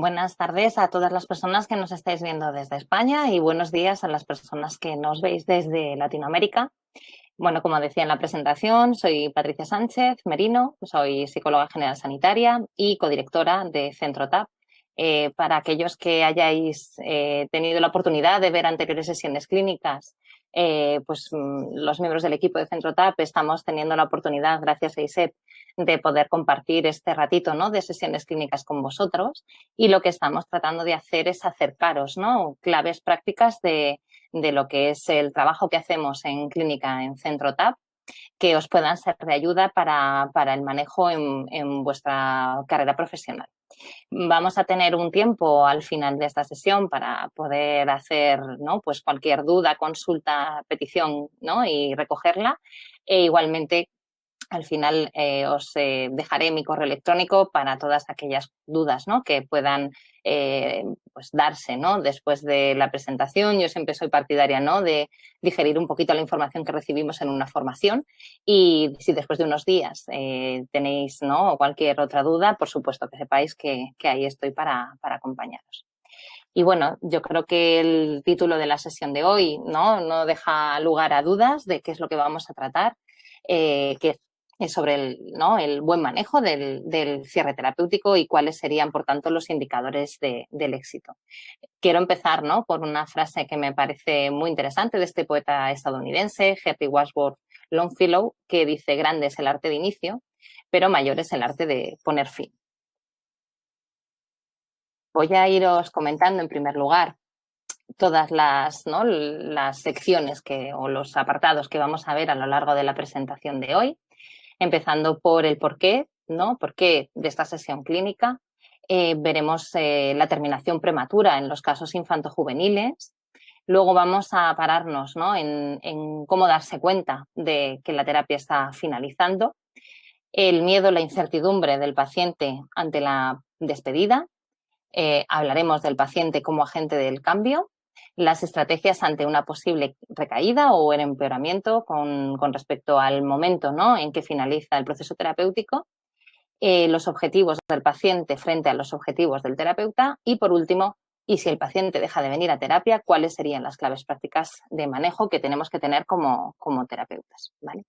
Buenas tardes a todas las personas que nos estáis viendo desde España y buenos días a las personas que nos veis desde Latinoamérica. Bueno, como decía en la presentación, soy Patricia Sánchez Merino, soy psicóloga general sanitaria y codirectora de Centro TAP. Para aquellos que hayáis tenido la oportunidad de ver anteriores sesiones clínicas, los miembros del equipo de Centro TAP estamos teniendo la oportunidad, gracias a ISEP, de poder compartir este ratito, ¿no?, de sesiones clínicas con vosotros, y lo que estamos tratando de hacer es acercaros, ¿no?, claves prácticas de lo que es el trabajo que hacemos en clínica en Centro TAP, que os puedan ser de ayuda para el manejo en vuestra carrera profesional. Vamos a tener un tiempo al final de esta sesión para poder hacer, ¿no?, pues cualquier duda, consulta, petición, ¿no?, y recogerla. E igualmente, al final os dejaré mi correo electrónico para todas aquellas dudas, ¿no?, que puedan pues darse, ¿no?, después de la presentación. Yo siempre soy partidaria, ¿no?, de digerir un poquito la información que recibimos en una formación, y si después de unos días tenéis, ¿no?, cualquier otra duda, por supuesto que sepáis que ahí estoy para acompañaros. Y bueno, yo creo que el título de la sesión de hoy no deja lugar a dudas de qué es lo que vamos a tratar, que es sobre el buen manejo del cierre terapéutico y cuáles serían, por tanto, los indicadores del éxito. Quiero empezar, ¿no?, por una frase que me parece muy interesante de este poeta estadounidense, Henry Wadsworth Longfellow, que dice: grande es el arte de inicio, pero mayor es el arte de poner fin. Voy a iros comentando en primer lugar todas las secciones o los apartados que vamos a ver a lo largo de la presentación de hoy, empezando por el porqué, ¿no?, porqué de esta sesión clínica. Veremos la terminación prematura en los casos infantojuveniles. Luego vamos a pararnos, ¿no?, en cómo darse cuenta de que la terapia está finalizando, el miedo, la incertidumbre del paciente ante la despedida. Hablaremos del paciente como agente del cambio, las estrategias ante una posible recaída o el empeoramiento con respecto al momento, ¿no?, en que finaliza el proceso terapéutico, los objetivos del paciente frente a los objetivos del terapeuta y, por último, y si el paciente deja de venir a terapia, cuáles serían las claves prácticas de manejo que tenemos que tener como terapeutas, ¿vale?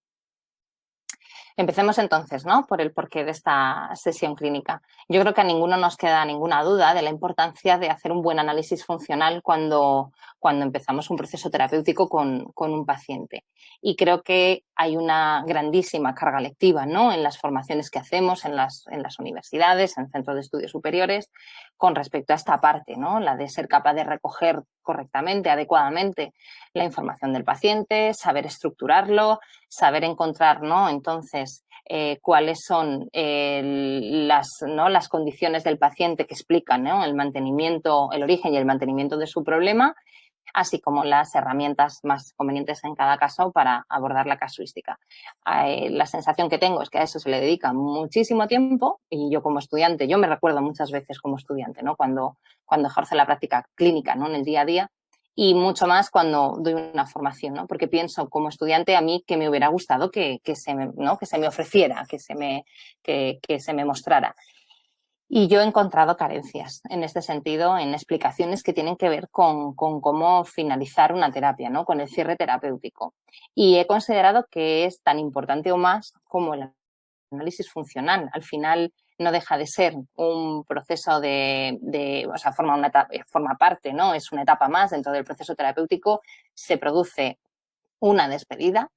Empecemos entonces, ¿no?, por el porqué de esta sesión clínica. Yo creo que a ninguno nos queda ninguna duda de la importancia de hacer un buen análisis funcional cuando empezamos un proceso terapéutico con un paciente. Y creo que hay una grandísima carga lectiva, ¿no?, en las formaciones que hacemos en las universidades, en centros de estudios superiores, con respecto a esta parte, ¿no?, la de ser capaz de recoger correctamente, adecuadamente la información del paciente, saber estructurarlo, saber encontrar, ¿no?, entonces, cuáles son las condiciones del paciente que explican, ¿no?, el origen y el mantenimiento de su problema, así como las herramientas más convenientes en cada caso para abordar la casuística. La sensación que tengo es que a eso se le dedica muchísimo tiempo, y yo como estudiante, yo me recuerdo muchas veces como estudiante, ¿no?, cuando ejerce la práctica clínica, ¿no?, en el día a día, y mucho más cuando doy una formación, ¿no?, porque pienso como estudiante a mí que me hubiera gustado que se me ofreciera, que se me mostrara. Y yo he encontrado carencias en este sentido, en explicaciones que tienen que ver con cómo finalizar una terapia, ¿no?, con el cierre terapéutico. Y he considerado que es tan importante o más como el análisis funcional. Al final no deja de ser un proceso forma parte, ¿no?, es una etapa más dentro del proceso terapéutico. Se produce una despedida,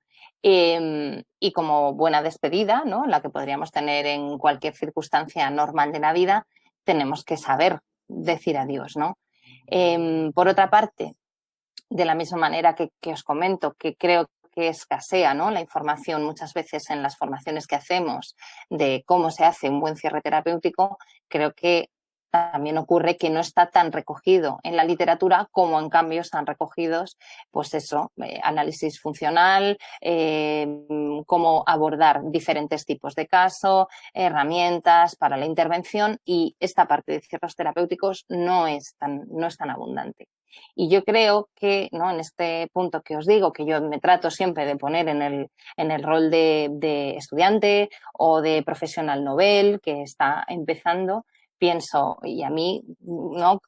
y como buena despedida, ¿no?, la que podríamos tener en cualquier circunstancia normal de la vida, tenemos que saber decir adiós, ¿no? Por otra parte, de la misma manera que os comento, que creo que escasea, ¿no?, la información muchas veces en las formaciones que hacemos de cómo se hace un buen cierre terapéutico, creo que también ocurre que no está tan recogido en la literatura como en cambio están recogidos, pues eso, análisis funcional, cómo abordar diferentes tipos de caso, herramientas para la intervención, y esta parte de cierres terapéuticos no es tan abundante. Y yo creo que, ¿no?, en este punto que os digo, que yo me trato siempre de poner en el rol de estudiante o de profesional novel que está empezando, pienso, y a mí, ¿no?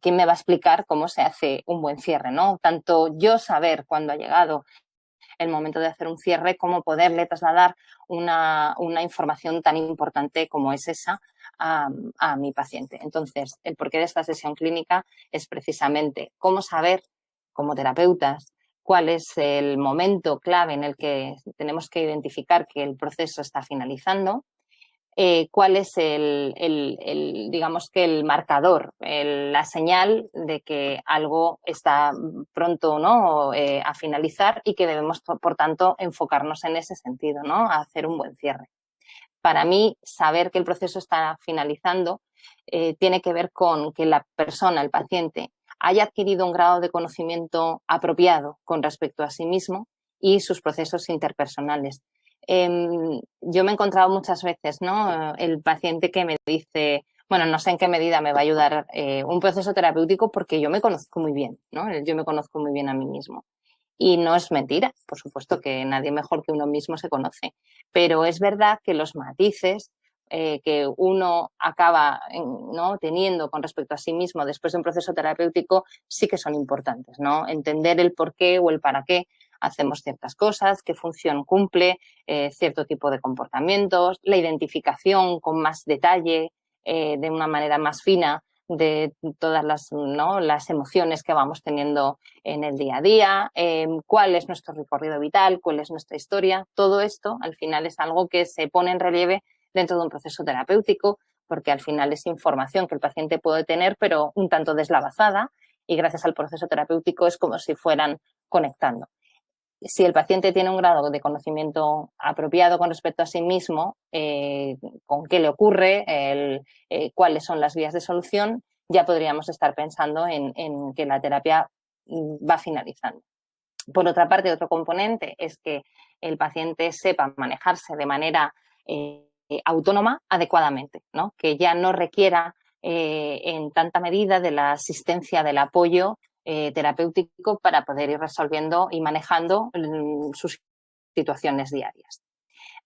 ¿Quién me va a explicar cómo se hace un buen cierre, ¿no? Tanto yo saber cuándo ha llegado el momento de hacer un cierre, cómo poderle trasladar una información tan importante como es esa a mi paciente. Entonces, el porqué de esta sesión clínica es precisamente cómo saber, como terapeutas, cuál es el momento clave en el que tenemos que identificar que el proceso está finalizando, cuál es digamos que el marcador, la señal de que algo está pronto, ¿no? A finalizar y que debemos, por tanto, enfocarnos en ese sentido, ¿no? A hacer un buen cierre. Para mí, saber que el proceso está finalizando tiene que ver con que la persona, el paciente, haya adquirido un grado de conocimiento apropiado con respecto a sí mismo y sus procesos interpersonales. Yo me he encontrado muchas veces, ¿no? El paciente que me dice, bueno, no sé en qué medida me va a ayudar un proceso terapéutico porque yo me conozco muy bien, ¿no? Yo me conozco muy bien a mí mismo. Y no es mentira, por supuesto que nadie mejor que uno mismo se conoce, pero es verdad que los matices que uno acaba, ¿no? teniendo con respecto a sí mismo después de un proceso terapéutico sí que son importantes, ¿no? Entender el por qué o el para qué hacemos ciertas cosas, qué función cumple cierto tipo de comportamientos, la identificación con más detalle, de una manera más fina de todas las, ¿no? las emociones que vamos teniendo en el día a día, cuál es nuestro recorrido vital, cuál es nuestra historia. Todo esto al final es algo que se pone en relieve dentro de un proceso terapéutico, porque al final es información que el paciente puede tener, pero un tanto deslavazada, y gracias al proceso terapéutico es como si fueran conectando. Si el paciente tiene un grado de conocimiento apropiado con respecto a sí mismo, con qué le ocurre, cuáles son las vías de solución, ya podríamos estar pensando en que la terapia va finalizando. Por otra parte, otro componente es que el paciente sepa manejarse de manera autónoma adecuadamente, ¿no? Que ya no requiera en tanta medida de la asistencia, del apoyo terapéutico para poder ir resolviendo y manejando sus situaciones diarias.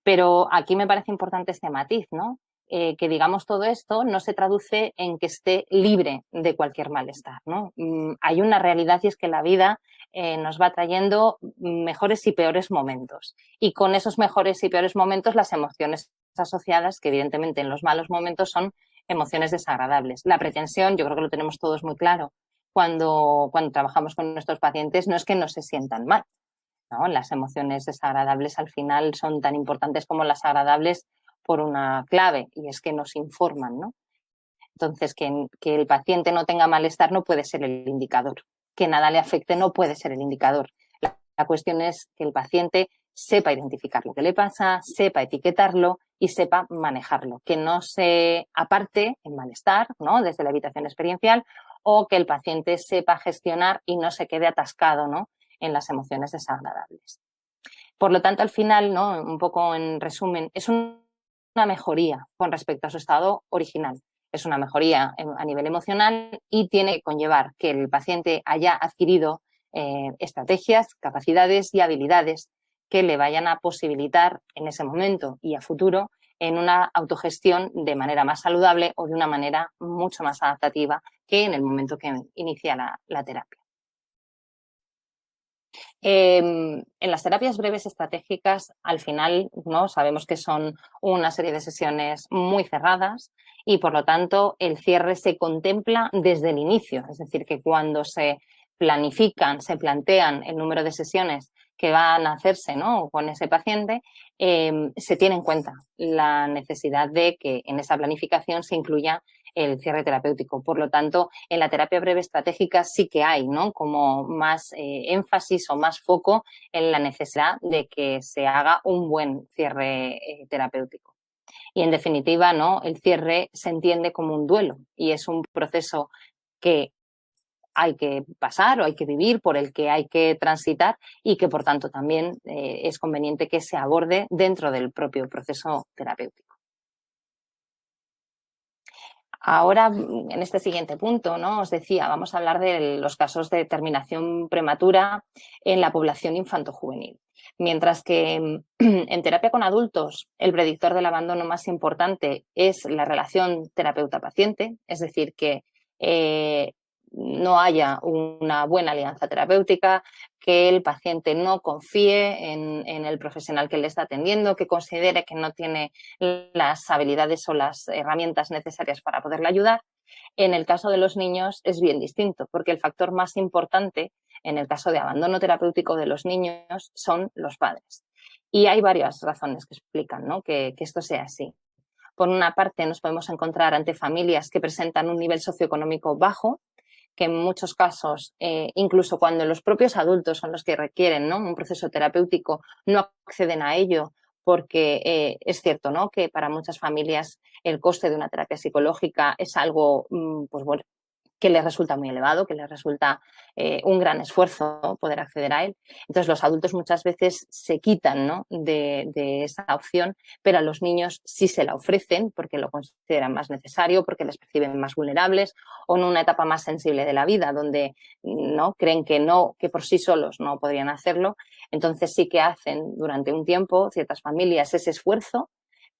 Pero aquí me parece importante este matiz, ¿no? Que digamos todo esto no se traduce en que esté libre de cualquier malestar, ¿no? Hay una realidad y es que la vida nos va trayendo mejores y peores momentos. Y con esos mejores y peores momentos, las emociones asociadas, que evidentemente en los malos momentos son emociones desagradables. La pretensión, yo creo que lo tenemos todos muy claro, cuando trabajamos con nuestros pacientes, no es que no se sientan mal, ¿no? Las emociones desagradables al final son tan importantes como las agradables por una clave, y es que nos informan, ¿no? Entonces, que el paciente no tenga malestar no puede ser el indicador. Que nada le afecte no puede ser el indicador. La cuestión es que el paciente sepa identificar lo que le pasa, sepa etiquetarlo y sepa manejarlo. Que no se aparte el malestar, ¿no? Desde la evitación experiencial, o que el paciente sepa gestionar y no se quede atascado, ¿no? En las emociones desagradables. Por lo tanto, al final, ¿no? Un poco en resumen, es una mejoría con respecto a su estado original. Es una mejoría a nivel emocional y tiene que conllevar que el paciente haya adquirido estrategias, capacidades y habilidades que le vayan a posibilitar en ese momento y a futuro en una autogestión de manera más saludable o de una manera mucho más adaptativa que en el momento que inicia la terapia. En las terapias breves estratégicas, al final, ¿no? Sabemos que son una serie de sesiones muy cerradas y, por lo tanto, el cierre se contempla desde el inicio. Es decir, que cuando se planifican, se plantean el número de sesiones que van a hacerse, ¿no? con ese paciente, se tiene en cuenta la necesidad de que en esa planificación se incluya el cierre terapéutico. Por lo tanto, en la terapia breve estratégica sí que hay, ¿no? como más énfasis o más foco en la necesidad de que se haga un buen cierre terapéutico. Y en definitiva, ¿no? el cierre se entiende como un duelo y es un proceso que hay que pasar o hay que vivir, por el que hay que transitar y que, por tanto, también es conveniente que se aborde dentro del propio proceso terapéutico. Ahora, en este siguiente punto, ¿no? Os decía, vamos a hablar de los casos de terminación prematura en la población infantojuvenil. Mientras que en terapia con adultos el predictor del abandono más importante es la relación terapeuta-paciente, es decir, que no haya una buena alianza terapéutica, que el paciente no confíe en el profesional que le está atendiendo, que considere que no tiene las habilidades o las herramientas necesarias para poderle ayudar. En el caso de los niños es bien distinto, porque el factor más importante en el caso de abandono terapéutico de los niños son los padres. Y hay varias razones que explican, ¿no?, que esto sea así. Por una parte, nos podemos encontrar ante familias que presentan un nivel socioeconómico bajo, que en muchos casos, incluso cuando los propios adultos son los que requieren, ¿no?, un proceso terapéutico, no acceden a ello porque es cierto, ¿no?, que para muchas familias el coste de una terapia psicológica es algo, pues bueno, que les resulta muy elevado, que les resulta un gran esfuerzo poder acceder a él. Entonces, los adultos muchas veces se quitan, ¿no?, de esa opción, pero a los niños sí se la ofrecen porque lo consideran más necesario, porque les perciben más vulnerables o en una etapa más sensible de la vida donde no creen que por sí solos no podrían hacerlo. Entonces, sí que hacen durante un tiempo ciertas familias ese esfuerzo,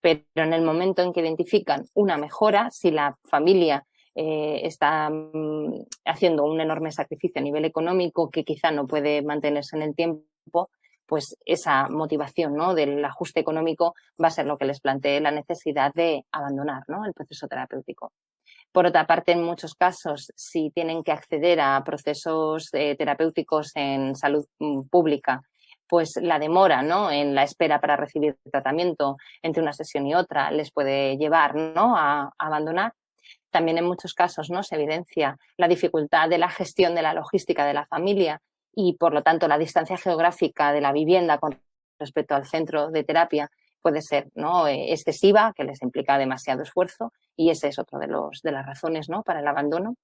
pero en el momento en que identifican una mejora, si la familia está haciendo un enorme sacrificio a nivel económico que quizá no puede mantenerse en el tiempo, pues esa motivación, ¿no?, del ajuste económico va a ser lo que les plantee la necesidad de abandonar, ¿no?, el proceso terapéutico. Por otra parte, en muchos casos, si tienen que acceder a procesos terapéuticos en salud pública, pues la demora, ¿no?, en la espera para recibir tratamiento entre una sesión y otra les puede llevar, ¿no?, a abandonar. También en muchos casos, ¿no?, se evidencia la dificultad de la gestión de la logística de la familia y, por lo tanto, la distancia geográfica de la vivienda con respecto al centro de terapia puede ser, ¿no?, excesiva, que les implica demasiado esfuerzo, y ese es otro de las razones, ¿no?, para el abandono.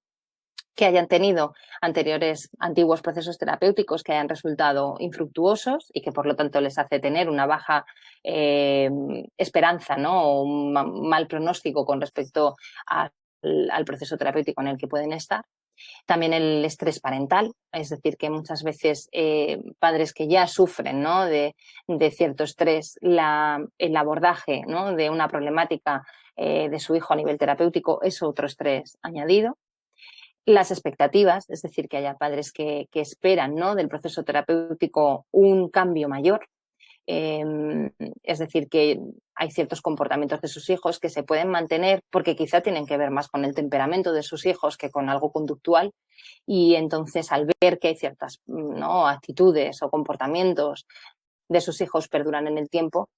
Que hayan tenido antiguos procesos terapéuticos que hayan resultado infructuosos y que por lo tanto les hace tener una baja esperanza, ¿no?, o un mal pronóstico con respecto al proceso terapéutico en el que pueden estar. También el estrés parental, es decir, que muchas veces padres que ya sufren, ¿no?, de cierto estrés, el abordaje, ¿no?, de una problemática de su hijo a nivel terapéutico es otro estrés añadido. Las expectativas, es decir, que haya padres que esperan, ¿no?, del proceso terapéutico un cambio mayor. Es decir, que hay ciertos comportamientos de sus hijos que se pueden mantener porque quizá tienen que ver más con el temperamento de sus hijos que con algo conductual, y entonces al ver que hay ciertas, ¿no?, actitudes o comportamientos de sus hijos perduran en el tiempo,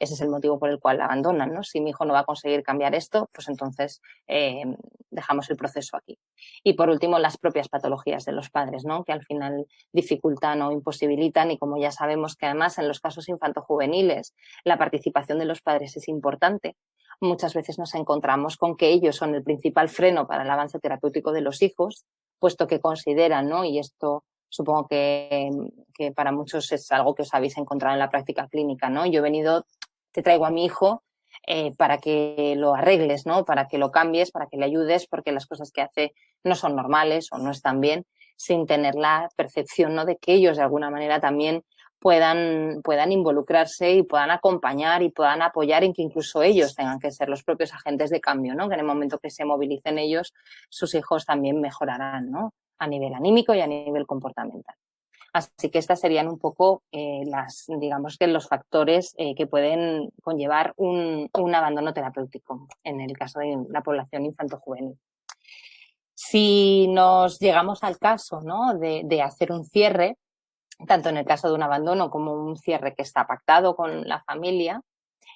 ese es el motivo por el cual la abandonan, ¿no? Si mi hijo no va a conseguir cambiar esto, pues entonces dejamos el proceso aquí. Y por último, las propias patologías de los padres, ¿no?, que al final dificultan o imposibilitan, y como ya sabemos que además en los casos infantojuveniles la participación de los padres es importante, muchas veces nos encontramos con que ellos son el principal freno para el avance terapéutico de los hijos, puesto que consideran, ¿no?, y esto supongo que para muchos es algo que os habéis encontrado en la práctica clínica, ¿no? Yo he venido, te traigo a mi hijo para que lo arregles, ¿no?, para que lo cambies, para que le ayudes, porque las cosas que hace no son normales o no están bien, sin tener la percepción, ¿no?, de que ellos de alguna manera también puedan involucrarse y puedan acompañar y puedan apoyar, en que incluso ellos tengan que ser los propios agentes de cambio, ¿no?, que en el momento que se movilicen ellos, sus hijos también mejorarán, ¿no?, a nivel anímico y a nivel comportamental. Así que estas serían un poco digamos que los factores que pueden conllevar un abandono terapéutico en el caso de la población infantojuvenil. Si nos llegamos al caso, ¿no?, de hacer un cierre, tanto en el caso de un abandono como un cierre que está pactado con la familia,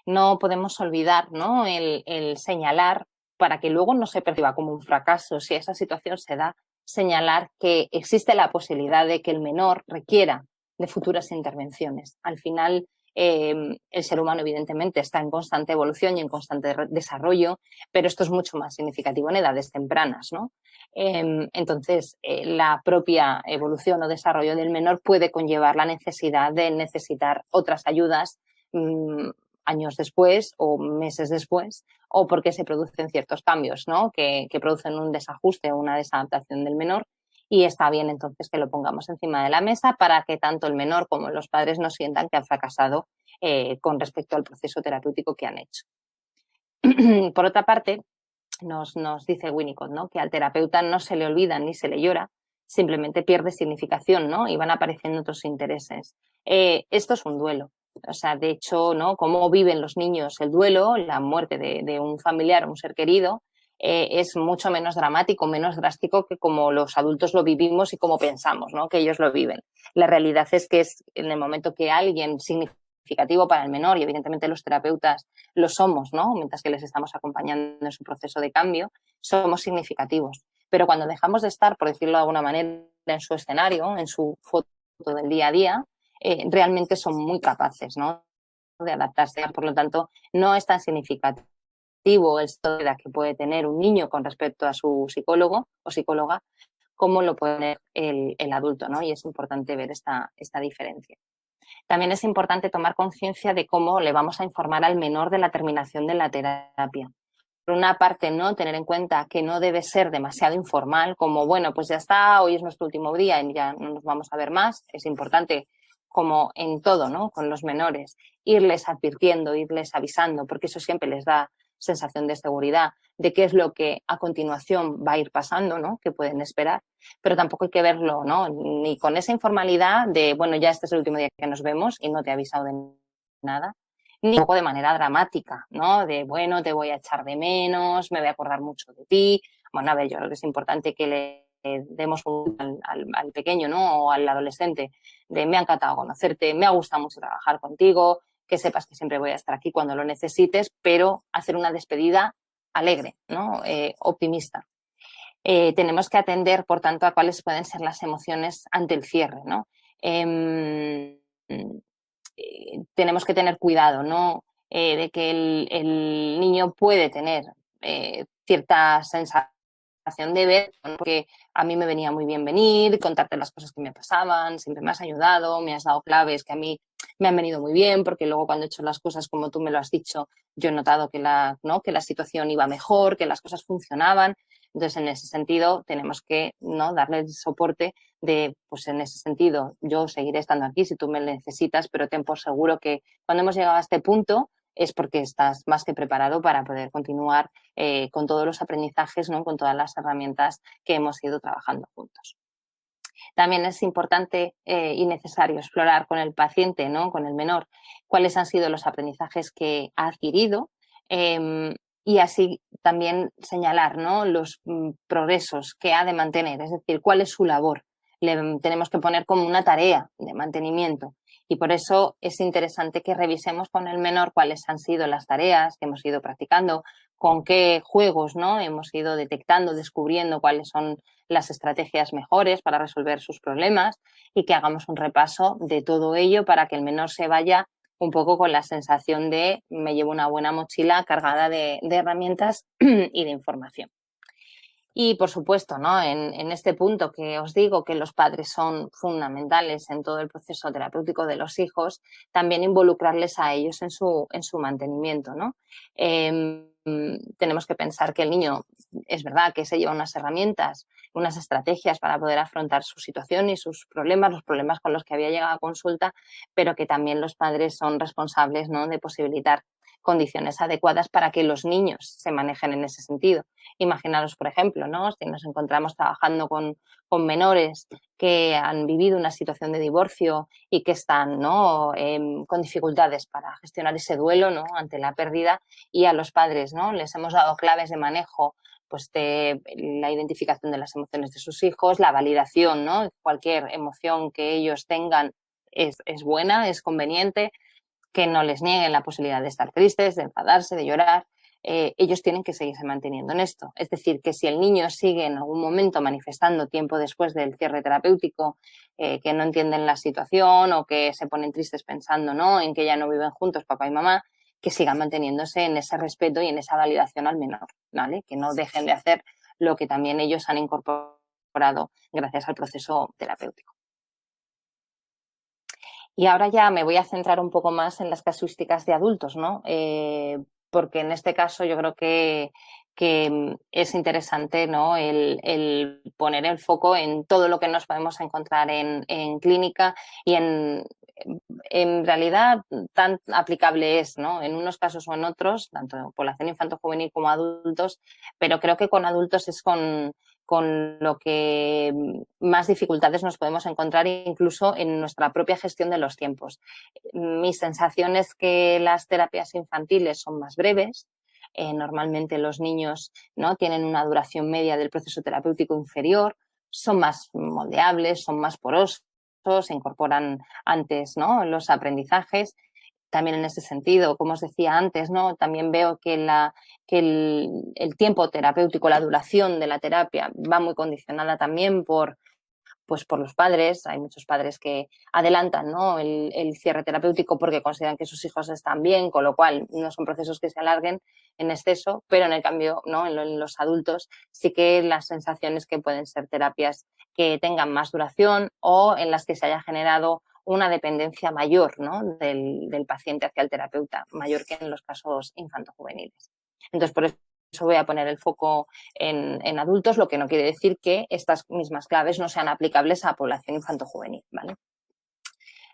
no podemos olvidar, ¿no?, el señalar, para que luego no se perciba como un fracaso si esa situación se da, señalar que existe la posibilidad de que el menor requiera de futuras intervenciones. Al final, el ser humano evidentemente está en constante evolución y en constante desarrollo, pero esto es mucho más significativo en edades tempranas, ¿no? Entonces, la propia evolución o desarrollo del menor puede conllevar la necesidad de necesitar otras ayudas años después o meses después, o porque se producen ciertos cambios, ¿no?, que producen un desajuste o una desadaptación del menor, y está bien entonces que lo pongamos encima de la mesa para que tanto el menor como los padres no sientan que han fracasado con respecto al proceso terapéutico que han hecho. Por otra parte, nos dice Winnicott, ¿no?, que al terapeuta no se le olvida ni se le llora, simplemente pierde significación, ¿no?, y van apareciendo otros intereses. Esto es un duelo. O sea, de hecho, ¿no?, cómo viven los niños el duelo, la muerte de un familiar o un ser querido, es mucho menos dramático, menos drástico que como los adultos lo vivimos y como pensamos, ¿no?, que ellos lo viven. La realidad es que es en el momento que alguien significativo para el menor, y evidentemente los terapeutas lo somos, ¿no?, mientras que les estamos acompañando en su proceso de cambio, somos significativos. Pero cuando dejamos de estar, por decirlo de alguna manera, en su escenario, en su foto del día a día, realmente son muy capaces, ¿no?, de adaptarse. Por lo tanto, no es tan significativo el estado de vida que puede tener un niño con respecto a su psicólogo o psicóloga como lo puede tener el adulto, ¿no? Y es importante ver esta diferencia. También es importante tomar conciencia de cómo le vamos a informar al menor de la terminación de la terapia. Por una parte, no tener en cuenta que no debe ser demasiado informal, como, bueno, pues ya está, hoy es nuestro último día y ya no nos vamos a ver más. Es importante, como en todo, ¿no?, con los menores, irles advirtiendo, irles avisando, porque eso siempre les da sensación de seguridad, de qué es lo que a continuación va a ir pasando, ¿no?, que pueden esperar. Pero tampoco hay que verlo, ¿no?, ni con esa informalidad de, bueno, ya este es el último día que nos vemos y no te he avisado de nada, ni tampoco de manera dramática, ¿no?, de, bueno, te voy a echar de menos, me voy a acordar mucho de ti. Bueno, a ver, yo creo que es importante que le demos al pequeño, ¿no?, o al adolescente, de me ha encantado conocerte, me ha gustado mucho trabajar contigo, que sepas que siempre voy a estar aquí cuando lo necesites, pero hacer una despedida alegre, ¿no?, optimista. Tenemos que atender, por tanto, a cuáles pueden ser las emociones ante el cierre, ¿no? Tenemos que tener cuidado, ¿no?, de que el niño puede tener cierta sensación de ver, porque a mí me venía muy bien venir, contarte las cosas que me pasaban, siempre me has ayudado, me has dado claves que a mí me han venido muy bien, porque luego cuando he hecho las cosas como tú me lo has dicho, yo he notado que ¿no?, que la situación iba mejor, que las cosas funcionaban. Entonces, en ese sentido, tenemos que, ¿no?, darle el soporte de, pues en ese sentido, yo seguiré estando aquí si tú me necesitas, pero ten por seguro que cuando hemos llegado a este punto es porque estás más que preparado para poder continuar con todos los aprendizajes, ¿no?, con todas las herramientas que hemos ido trabajando juntos. También es importante y necesario explorar con el paciente, ¿no?, con el menor, cuáles han sido los aprendizajes que ha adquirido y así también señalar, ¿no?, los progresos que ha de mantener, es decir, cuál es su labor. Le tenemos que poner como una tarea de mantenimiento y por eso es interesante que revisemos con el menor cuáles han sido las tareas que hemos ido practicando, con qué juegos, ¿no?, hemos ido detectando, descubriendo cuáles son las estrategias mejores para resolver sus problemas y que hagamos un repaso de todo ello para que el menor se vaya un poco con la sensación de me llevo una buena mochila cargada de herramientas y de información. Y, por supuesto, ¿no?, en este punto que os digo que los padres son fundamentales en todo el proceso terapéutico de los hijos, también involucrarles a ellos en su mantenimiento, ¿no? Tenemos que pensar que el niño, es verdad que se lleva unas herramientas, unas estrategias para poder afrontar su situación y sus problemas, los problemas con los que había llegado a consulta, pero que también los padres son responsables, ¿no?, de posibilitar condiciones adecuadas para que los niños se manejen en ese sentido. Imaginaros, por ejemplo, ¿no?, si nos encontramos trabajando con menores que han vivido una situación de divorcio y que están, ¿no?, con dificultades para gestionar ese duelo, ¿no?, ante la pérdida, y a los padres, ¿no?, les hemos dado claves de manejo, pues de la identificación de las emociones de sus hijos, la validación, ¿no?, cualquier emoción que ellos tengan es buena, es conveniente, que no les nieguen la posibilidad de estar tristes, de enfadarse, de llorar. Ellos tienen que seguirse manteniendo en esto. Es decir, que si el niño sigue en algún momento manifestando tiempo después del cierre terapéutico que no entienden la situación o que se ponen tristes pensando, ¿no?, en que ya no viven juntos papá y mamá, que sigan manteniéndose en ese respeto y en esa validación al menor, ¿vale? Que no dejen de hacer lo que también ellos han incorporado gracias al proceso terapéutico. Y ahora ya me voy a centrar un poco más en las casuísticas de adultos, ¿no? porque en este caso yo creo que es interesante, ¿no? el poner el foco en todo lo que nos podemos encontrar en clínica y en realidad tan aplicable es, ¿no? En unos casos o en otros, tanto en población infanto-juvenil como adultos, pero creo que con adultos es con lo que más dificultades nos podemos encontrar incluso en nuestra propia gestión de los tiempos. Mi sensación es que las terapias infantiles son más breves. Normalmente los niños, ¿no?, tienen una duración media del proceso terapéutico inferior, son más moldeables, son más porosos, se incorporan antes, ¿no?, los aprendizajes. También en ese sentido, como os decía antes, ¿no?, también veo que el tiempo terapéutico, la duración de la terapia va muy condicionada también pues por los padres. Hay muchos padres que adelantan, ¿no?, el cierre terapéutico porque consideran que sus hijos están bien, con lo cual no son procesos que se alarguen en exceso, pero en el cambio, ¿no?, en los adultos sí que las sensaciones que pueden ser terapias que tengan más duración o en las que se haya generado una dependencia mayor, ¿no?, del paciente hacia el terapeuta, mayor que en los casos infanto-juveniles. Entonces, por eso voy a poner el foco en adultos, lo que no quiere decir que estas mismas claves no sean aplicables a población infanto-juvenil, ¿vale?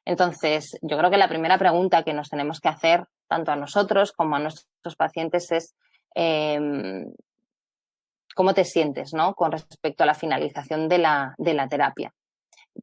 Entonces, yo creo que la primera pregunta que nos tenemos que hacer, tanto a nosotros como a nuestros pacientes, es ¿cómo te sientes, ¿no?, con respecto a la finalización de la terapia?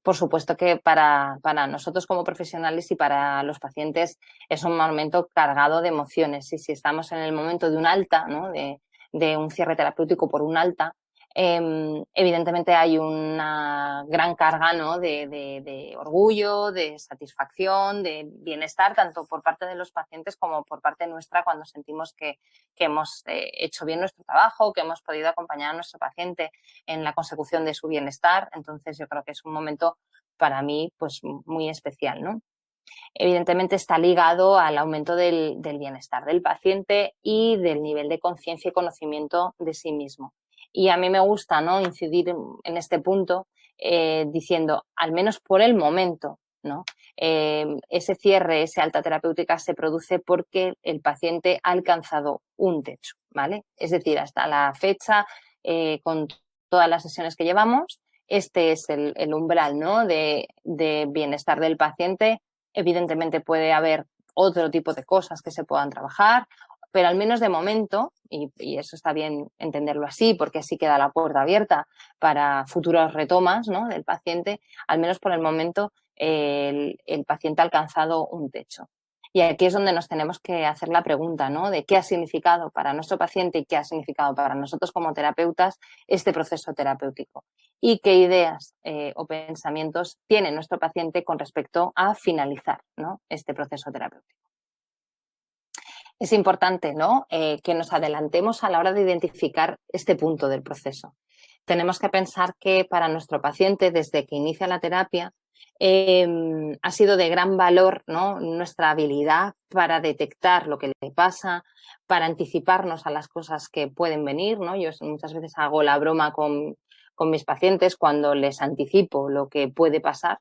Por supuesto que para nosotros como profesionales y para los pacientes es un momento cargado de emociones. Y si estamos en el momento de un alta, ¿no?, de un cierre terapéutico por un alta, evidentemente hay una gran carga, ¿no?, de orgullo, de satisfacción, de bienestar, tanto por parte de los pacientes como por parte nuestra cuando sentimos que hemos hecho bien nuestro trabajo, que hemos podido acompañar a nuestro paciente en la consecución de su bienestar. Entonces yo creo que es un momento para mí pues muy especial, ¿no? Evidentemente está ligado al aumento del bienestar del paciente y del nivel de conciencia y conocimiento de sí mismo. Y a mí me gusta, ¿no?, incidir en este punto diciendo, al menos por el momento, ¿no?, ese cierre, esa alta terapéutica se produce porque el paciente ha alcanzado un techo, ¿vale? Es decir, hasta la fecha, con todas las sesiones que llevamos, este es el umbral, ¿no?, de bienestar del paciente. Evidentemente puede haber otro tipo de cosas que se puedan trabajar, pero al menos de momento, y eso está bien entenderlo así, porque así queda la puerta abierta para futuras retomas, ¿no?, del paciente, al menos por el momento el paciente ha alcanzado un techo. Y aquí es donde nos tenemos que hacer la pregunta, ¿no?, de qué ha significado para nuestro paciente y qué ha significado para nosotros como terapeutas este proceso terapéutico y qué ideas o pensamientos tiene nuestro paciente con respecto a finalizar, ¿no?, este proceso terapéutico. Es importante, ¿no?, que nos adelantemos a la hora de identificar este punto del proceso. Tenemos que pensar que para nuestro paciente, desde que inicia la terapia, ha sido de gran valor, ¿no?, nuestra habilidad para detectar lo que le pasa, para anticiparnos a las cosas que pueden venir, ¿no? Yo muchas veces hago la broma con mis pacientes cuando les anticipo lo que puede pasar.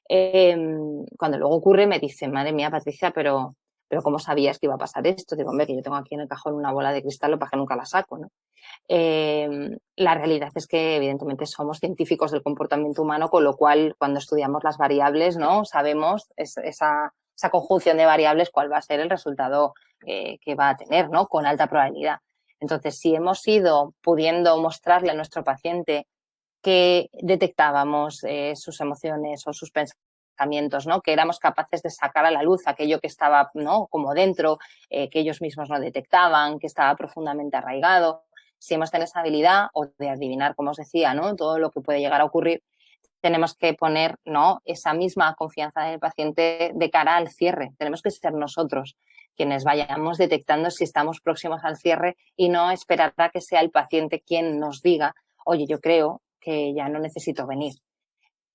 Cuando luego ocurre me dicen, madre mía, Patricia, pero ¿cómo sabías que iba a pasar esto? Digo, hombre, que yo tengo aquí en el cajón una bola de cristal, lo que pasa es que nunca la saco, ¿no? La realidad es que evidentemente somos científicos del comportamiento humano, con lo cual cuando estudiamos las variables, ¿no?, sabemos esa conjunción de variables cuál va a ser el resultado que va a tener, ¿no?, con alta probabilidad. Entonces, si hemos ido pudiendo mostrarle a nuestro paciente que detectábamos sus emociones o sus pensamientos, ¿no?, que éramos capaces de sacar a la luz aquello que estaba, ¿no?, como dentro, que ellos mismos no detectaban, que estaba profundamente arraigado. Si hemos tenido esa habilidad o de adivinar, como os decía, ¿no?, todo lo que puede llegar a ocurrir, tenemos que poner, ¿no?, esa misma confianza del paciente de cara al cierre. Tenemos que ser nosotros quienes vayamos detectando si estamos próximos al cierre y no esperar a que sea el paciente quien nos diga, oye, yo creo que ya no necesito venir.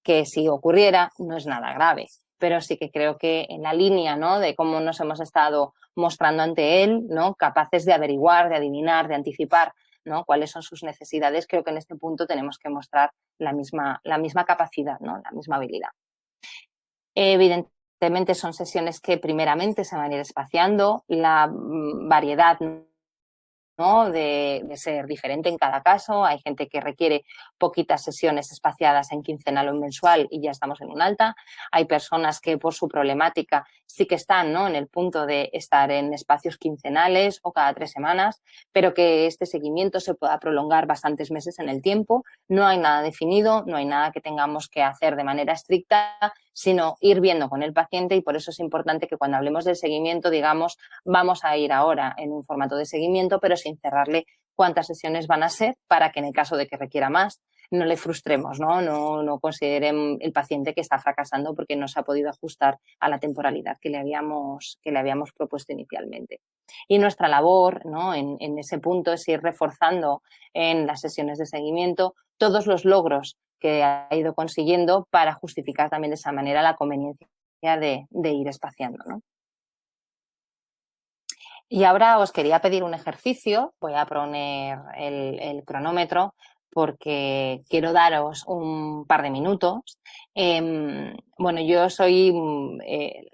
Que si ocurriera no es nada grave, pero sí que creo que en la línea, ¿no?, de cómo nos hemos estado mostrando ante él, ¿no?, capaces de averiguar, de adivinar, de anticipar, ¿no?, cuáles son sus necesidades, creo que en este punto tenemos que mostrar la misma capacidad, ¿no?, la misma habilidad. Evidentemente Evidentemente son sesiones que primeramente se van a ir espaciando, la variedad, ¿no? de ser diferente en cada caso. Hay gente que requiere poquitas sesiones espaciadas en quincenal o mensual y ya estamos en un alta. Hay personas que por su problemática sí que están, ¿no? en el punto de estar en espacios quincenales o cada 3 semanas, pero que este seguimiento se pueda prolongar bastantes meses en el tiempo. No hay nada definido, no hay nada que tengamos que hacer de manera estricta, sino ir viendo con el paciente, y por eso es importante que cuando hablemos del seguimiento digamos vamos a ir ahora en un formato de seguimiento, pero sin cerrarle cuántas sesiones van a ser, para que en el caso de que requiera más no le frustremos, no consideren el paciente que está fracasando porque no se ha podido ajustar a la temporalidad que le habíamos propuesto inicialmente. Y nuestra labor, ¿no? en ese punto es ir reforzando en las sesiones de seguimiento todos los logros que ha ido consiguiendo para justificar también de esa manera la conveniencia de ir espaciando, ¿no? Y ahora os quería pedir un ejercicio. Voy a poner el cronómetro porque quiero daros un par de minutos. Bueno, yo soy,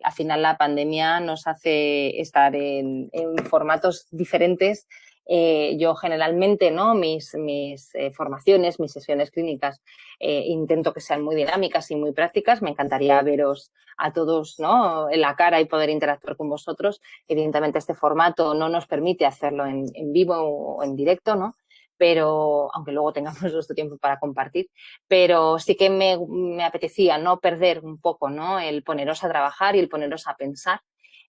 al final la pandemia nos hace estar en formatos diferentes. Yo generalmente, ¿no? mis formaciones, mis sesiones clínicas, intento que sean muy dinámicas y muy prácticas. Me encantaría veros a todos, ¿no? en la cara y poder interactuar con vosotros. Evidentemente este formato no nos permite hacerlo en vivo o en directo, ¿no? Pero aunque luego tengamos nuestro tiempo para compartir, pero sí que me apetecía no perder un poco, ¿no? el poneros a trabajar y el poneros a pensar.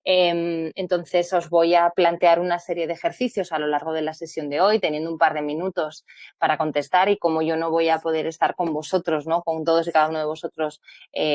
Entonces os voy a plantear una serie de ejercicios a lo largo de la sesión de hoy, teniendo un par de minutos para contestar, y como yo no voy a poder estar con vosotros, ¿no? con todos y cada uno de vosotros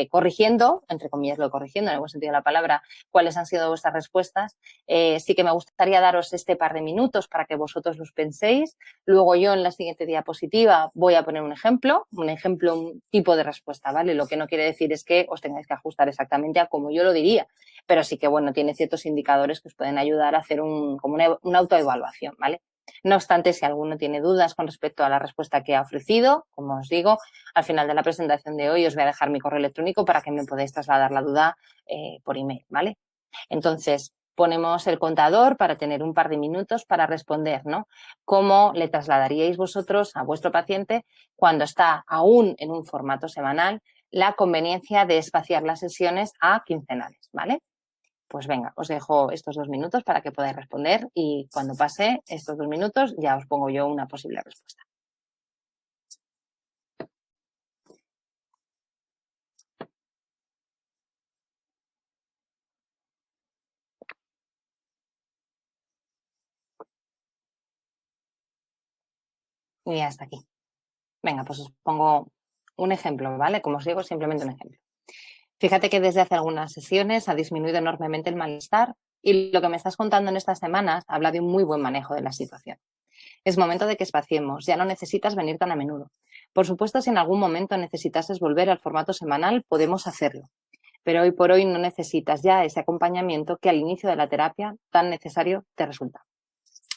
corrigiendo, entre comillas lo corrigiendo en el buen sentido de la palabra, cuáles han sido vuestras respuestas, sí que me gustaría daros este par de minutos para que vosotros los penséis. Luego yo en la siguiente diapositiva voy a poner un ejemplo, un tipo de respuesta, ¿vale? Lo que no quiere decir es que os tengáis que ajustar exactamente a como yo lo diría, pero sí que, bueno, tiene ciertos indicadores que os pueden ayudar a hacer como una autoevaluación, ¿vale? No obstante, si alguno tiene dudas con respecto a la respuesta que ha ofrecido, como os digo, al final de la presentación de hoy os voy a dejar mi correo electrónico para que me podáis trasladar la duda por email, ¿vale? Entonces, ponemos el contador para tener un par de minutos para responder, ¿no? ¿Cómo le trasladaríais vosotros a vuestro paciente cuando está aún en un formato semanal la conveniencia de espaciar las sesiones a quincenales, ¿vale? Pues venga, os dejo estos 2 minutos para que podáis responder, y cuando pase estos 2 minutos ya os pongo yo una posible respuesta. Y hasta aquí. Venga, pues os pongo un ejemplo, ¿vale? Como os digo, simplemente un ejemplo. Fíjate que desde hace algunas sesiones ha disminuido enormemente el malestar, y lo que me estás contando en estas semanas habla de un muy buen manejo de la situación. Es momento de que espaciemos, ya no necesitas venir tan a menudo. Por supuesto, si en algún momento necesitases volver al formato semanal, podemos hacerlo, pero hoy por hoy no necesitas ya ese acompañamiento que al inicio de la terapia tan necesario te resulta.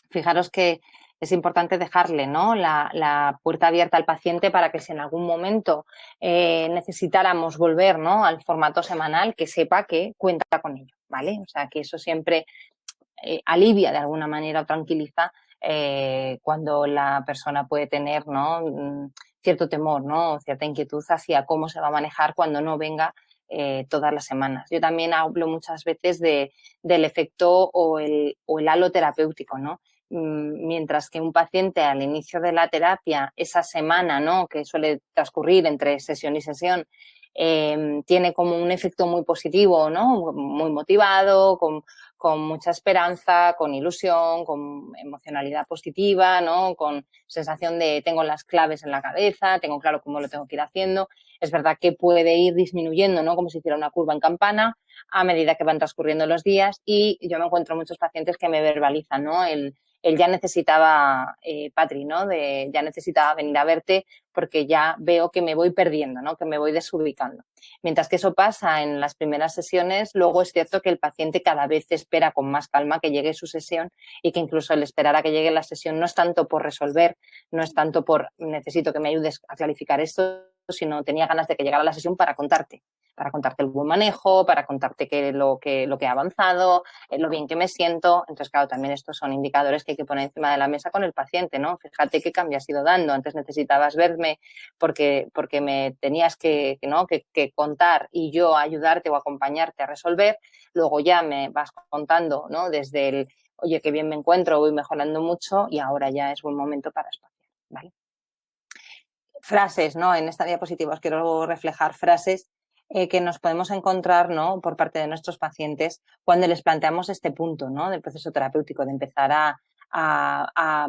Fijaros que es importante dejarle, ¿no? la puerta abierta al paciente para que si en algún momento necesitáramos volver, ¿no? al formato semanal, que sepa que cuenta con ello, ¿vale? O sea, que eso siempre alivia de alguna manera o tranquiliza cuando la persona puede tener, ¿no? cierto temor, ¿no? cierta inquietud hacia cómo se va a manejar cuando no venga todas las semanas. Yo también hablo muchas veces del efecto o el halo terapéutico, ¿no? Mientras que un paciente al inicio de la terapia, esa semana, ¿no? que suele transcurrir entre sesión y sesión, tiene como un efecto muy positivo, ¿no? muy motivado, con mucha esperanza, con ilusión, con emocionalidad positiva, ¿no? con sensación de tengo las claves en la cabeza, tengo claro cómo lo tengo que ir haciendo. Es verdad que puede ir disminuyendo, ¿no? como si hiciera una curva en campana a medida que van transcurriendo los días, y yo me encuentro muchos pacientes que me verbalizan, ¿no? el ya necesitaba, Patri, ¿no? Ya necesitaba venir a verte porque ya veo que me voy perdiendo, ¿no? que me voy desubicando. Mientras que eso pasa en las primeras sesiones, luego es cierto que el paciente cada vez espera con más calma que llegue su sesión, y que incluso el esperar a que llegue la sesión no es tanto por resolver, no es tanto por necesito que me ayudes a clarificar esto, sino tenía ganas de que llegara la sesión para contarte, para contarte el buen manejo, para contarte lo que he avanzado, lo bien que me siento. Entonces, claro, también estos son indicadores que hay que poner encima de la mesa con el paciente, ¿no? Fíjate qué cambio has ido dando. Antes necesitabas verme porque me tenías que contar y yo ayudarte o acompañarte a resolver. Luego ya me vas contando, ¿no? Desde el, oye, qué bien me encuentro, voy mejorando mucho y ahora ya es buen momento para espaciar, ¿vale? Frases, ¿no? En esta diapositiva os quiero reflejar frases que nos podemos encontrar, ¿no? Por parte de nuestros pacientes cuando les planteamos este punto, ¿no? Del proceso terapéutico, de empezar a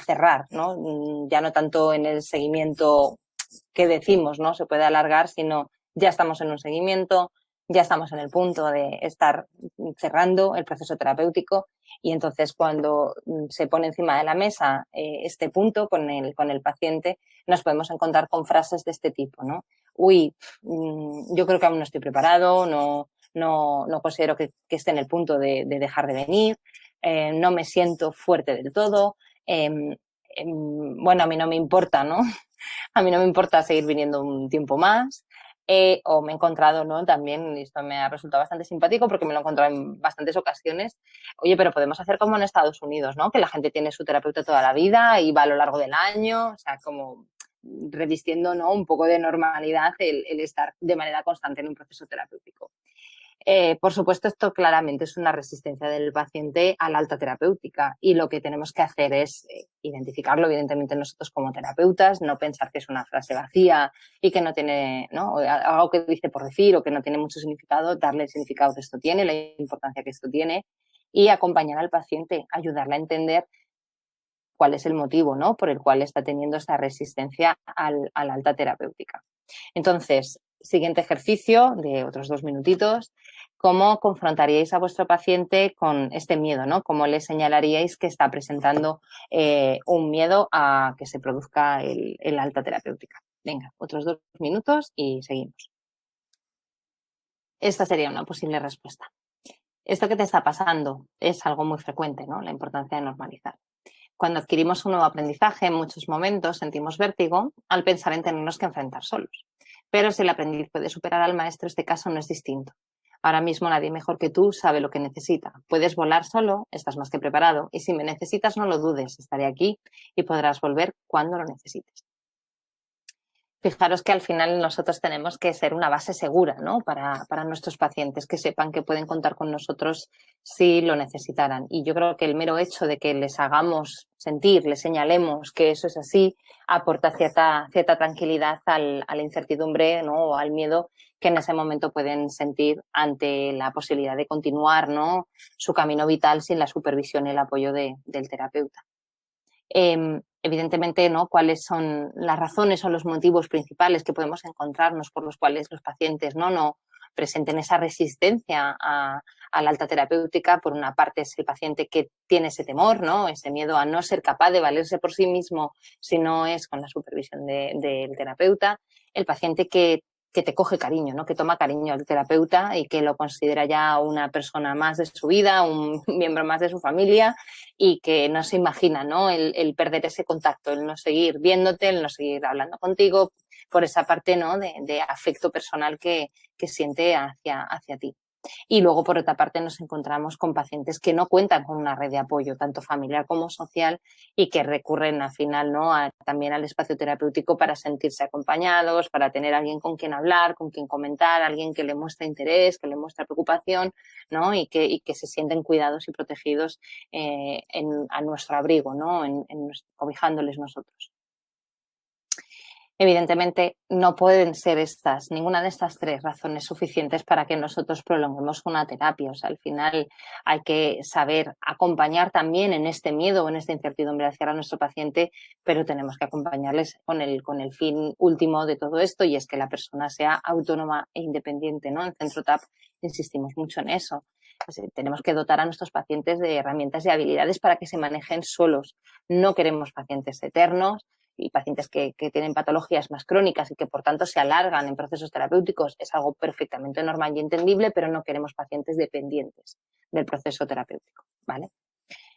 cerrar, ¿no? Ya no tanto en el seguimiento que decimos, ¿no? Se puede alargar, sino ya estamos en un seguimiento, ya estamos en el punto de estar cerrando el proceso terapéutico y entonces cuando se pone encima de la mesa este punto con el paciente, nos podemos encontrar con frases de este tipo, ¿no? Uy, yo creo que aún no estoy preparado, no considero que esté en el punto de dejar de venir, no me siento fuerte del todo, bueno, a mí no me importa, ¿no? A mí no me importa seguir viniendo un tiempo más. O me he encontrado, ¿no? También, y esto me ha resultado bastante simpático porque me lo he encontrado en bastantes ocasiones. Oye, pero podemos hacer como en Estados Unidos, ¿no? Que la gente tiene su terapeuta toda la vida y va a lo largo del año, o sea, como revistiendo, ¿no? Un poco de normalidad el estar de manera constante en un proceso terapéutico. Por supuesto, esto claramente es una resistencia del paciente a la alta terapéutica y lo que tenemos que hacer es identificarlo, evidentemente, nosotros como terapeutas, no pensar que es una frase vacía y que no tiene, ¿no? Algo que dice por decir o que no tiene mucho significado, darle el significado que esto tiene, la importancia que esto tiene y acompañar al paciente, ayudarle a entender cuál es el motivo, ¿no? Por el cual está teniendo esta resistencia a la alta terapéutica. Entonces, siguiente ejercicio de otros 2 minutitos. ¿Cómo confrontaríais a vuestro paciente con este miedo, ¿no? ¿Cómo le señalaríais que está presentando un miedo a que se produzca el alta terapéutica? Venga, otros 2 minutos y seguimos. Esta sería una posible respuesta. Esto que te está pasando es algo muy frecuente, ¿no? La importancia de normalizar. Cuando adquirimos un nuevo aprendizaje, en muchos momentos sentimos vértigo al pensar en tenernos que enfrentar solos. Pero si el aprendiz puede superar al maestro, este caso no es distinto. Ahora mismo nadie mejor que tú sabe lo que necesita. Puedes volar solo, estás más que preparado y si me necesitas no lo dudes, estaré aquí y podrás volver cuando lo necesites. Fijaros que al final nosotros tenemos que ser una base segura, ¿no? Para nuestros pacientes, que sepan que pueden contar con nosotros si lo necesitaran. Y yo creo que el mero hecho de que les hagamos sentir, les señalemos que eso es así, aporta cierta tranquilidad a la incertidumbre, ¿no? O al miedo que en ese momento pueden sentir ante la posibilidad de continuar, ¿no? Su camino vital sin la supervisión y el apoyo del terapeuta. Evidentemente, ¿no? Cuáles son las razones o los motivos principales que podemos encontrarnos por los cuales los pacientes no presenten esa resistencia a la alta terapéutica. Por una parte es el paciente que tiene ese temor, ¿no? Ese miedo a no ser capaz de valerse por sí mismo si no es con la supervisión del terapeuta. El paciente que te coge cariño, ¿no? Que toma cariño al terapeuta y que lo considera ya una persona más de su vida, un miembro más de su familia y que no se imagina, ¿no? El perder ese contacto, el no seguir viéndote, el no seguir hablando contigo, por esa parte, ¿no? de afecto personal que siente hacia ti. Y luego, por otra parte, nos encontramos con pacientes que no cuentan con una red de apoyo, tanto familiar como social, y que recurren al final, ¿no? También al espacio terapéutico para sentirse acompañados, para tener a alguien con quien hablar, con quien comentar, alguien que le muestre interés, que le muestre preocupación, ¿no? Y que se sienten cuidados y protegidos a nuestro abrigo, ¿no? Cobijándoles nosotros. Evidentemente, no pueden ser ninguna de estas 3 razones suficientes para que nosotros prolonguemos una terapia. O sea, al final hay que saber acompañar también en este miedo o en esta incertidumbre hacia nuestro paciente, pero tenemos que acompañarles con el fin último de todo esto y es que la persona sea autónoma e independiente, ¿no? En Centro TAP insistimos mucho en eso. Pues, tenemos que dotar a nuestros pacientes de herramientas y habilidades para que se manejen solos. No queremos pacientes eternos y pacientes que tienen patologías más crónicas y que por tanto se alargan en procesos terapéuticos es algo perfectamente normal y entendible, pero no queremos pacientes dependientes del proceso terapéutico, ¿vale?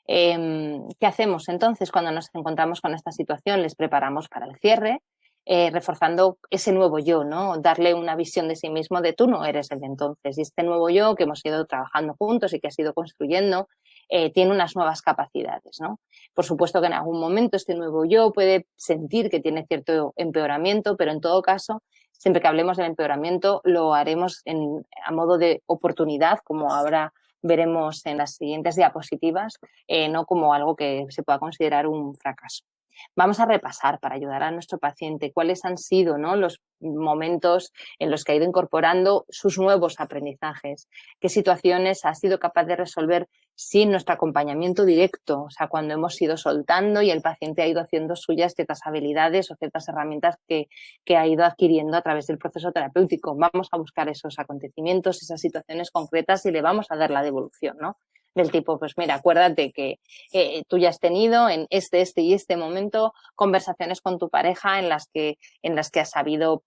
¿Qué hacemos entonces cuando nos encontramos con esta situación? Les preparamos para el cierre, reforzando ese nuevo yo, ¿no? Darle una visión de sí mismo de tú no eres el de entonces. Y este nuevo yo que hemos ido trabajando juntos y que has ido construyendo tiene unas nuevas capacidades, ¿no? Por supuesto que en algún momento este nuevo yo puede sentir que tiene cierto empeoramiento, pero en todo caso, siempre que hablemos del empeoramiento, lo haremos a modo de oportunidad, como ahora veremos en las siguientes diapositivas, no como algo que se pueda considerar un fracaso. Vamos a repasar para ayudar a nuestro paciente cuáles han sido, ¿no?, los momentos en los que ha ido incorporando sus nuevos aprendizajes, qué situaciones ha sido capaz de resolver sin nuestro acompañamiento directo, o sea, cuando hemos ido soltando y el paciente ha ido haciendo suyas ciertas habilidades o ciertas herramientas que ha ido adquiriendo a través del proceso terapéutico. Vamos a buscar esos acontecimientos, esas situaciones concretas y le vamos a dar la devolución, ¿no? Del tipo, pues mira, acuérdate que tú ya has tenido en este y este momento conversaciones con tu pareja en las que has sabido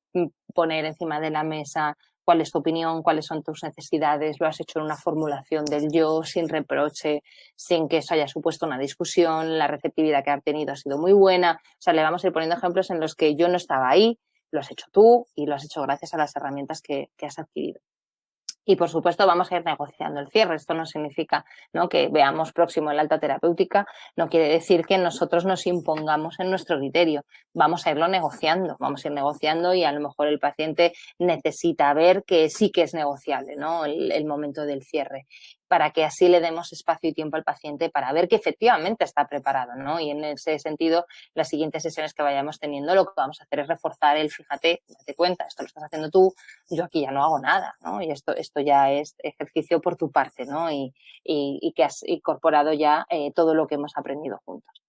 poner encima de la mesa cuál es tu opinión, cuáles son tus necesidades, lo has hecho en una formulación del yo, sin reproche, sin que eso haya supuesto una discusión, la receptividad que ha tenido ha sido muy buena. O sea, le vamos a ir poniendo ejemplos en los que yo no estaba ahí, lo has hecho tú y lo has hecho gracias a las herramientas que has adquirido. Y, por supuesto, vamos a ir negociando el cierre. Esto no significa, ¿no?, que veamos próximo el alta terapéutica, no quiere decir que nosotros nos impongamos en nuestro criterio. Vamos a irlo negociando, vamos a ir negociando y a lo mejor el paciente necesita ver que sí que es negociable, ¿no?, el momento del cierre, para que así le demos espacio y tiempo al paciente para ver que efectivamente está preparado, ¿no? Y en ese sentido, las siguientes sesiones que vayamos teniendo, lo que vamos a hacer es reforzar el fíjate, date cuenta, esto lo estás haciendo tú, yo aquí ya no hago nada, ¿no? Y esto ya es ejercicio por tu parte, ¿no? Y que has incorporado ya todo lo que hemos aprendido juntos.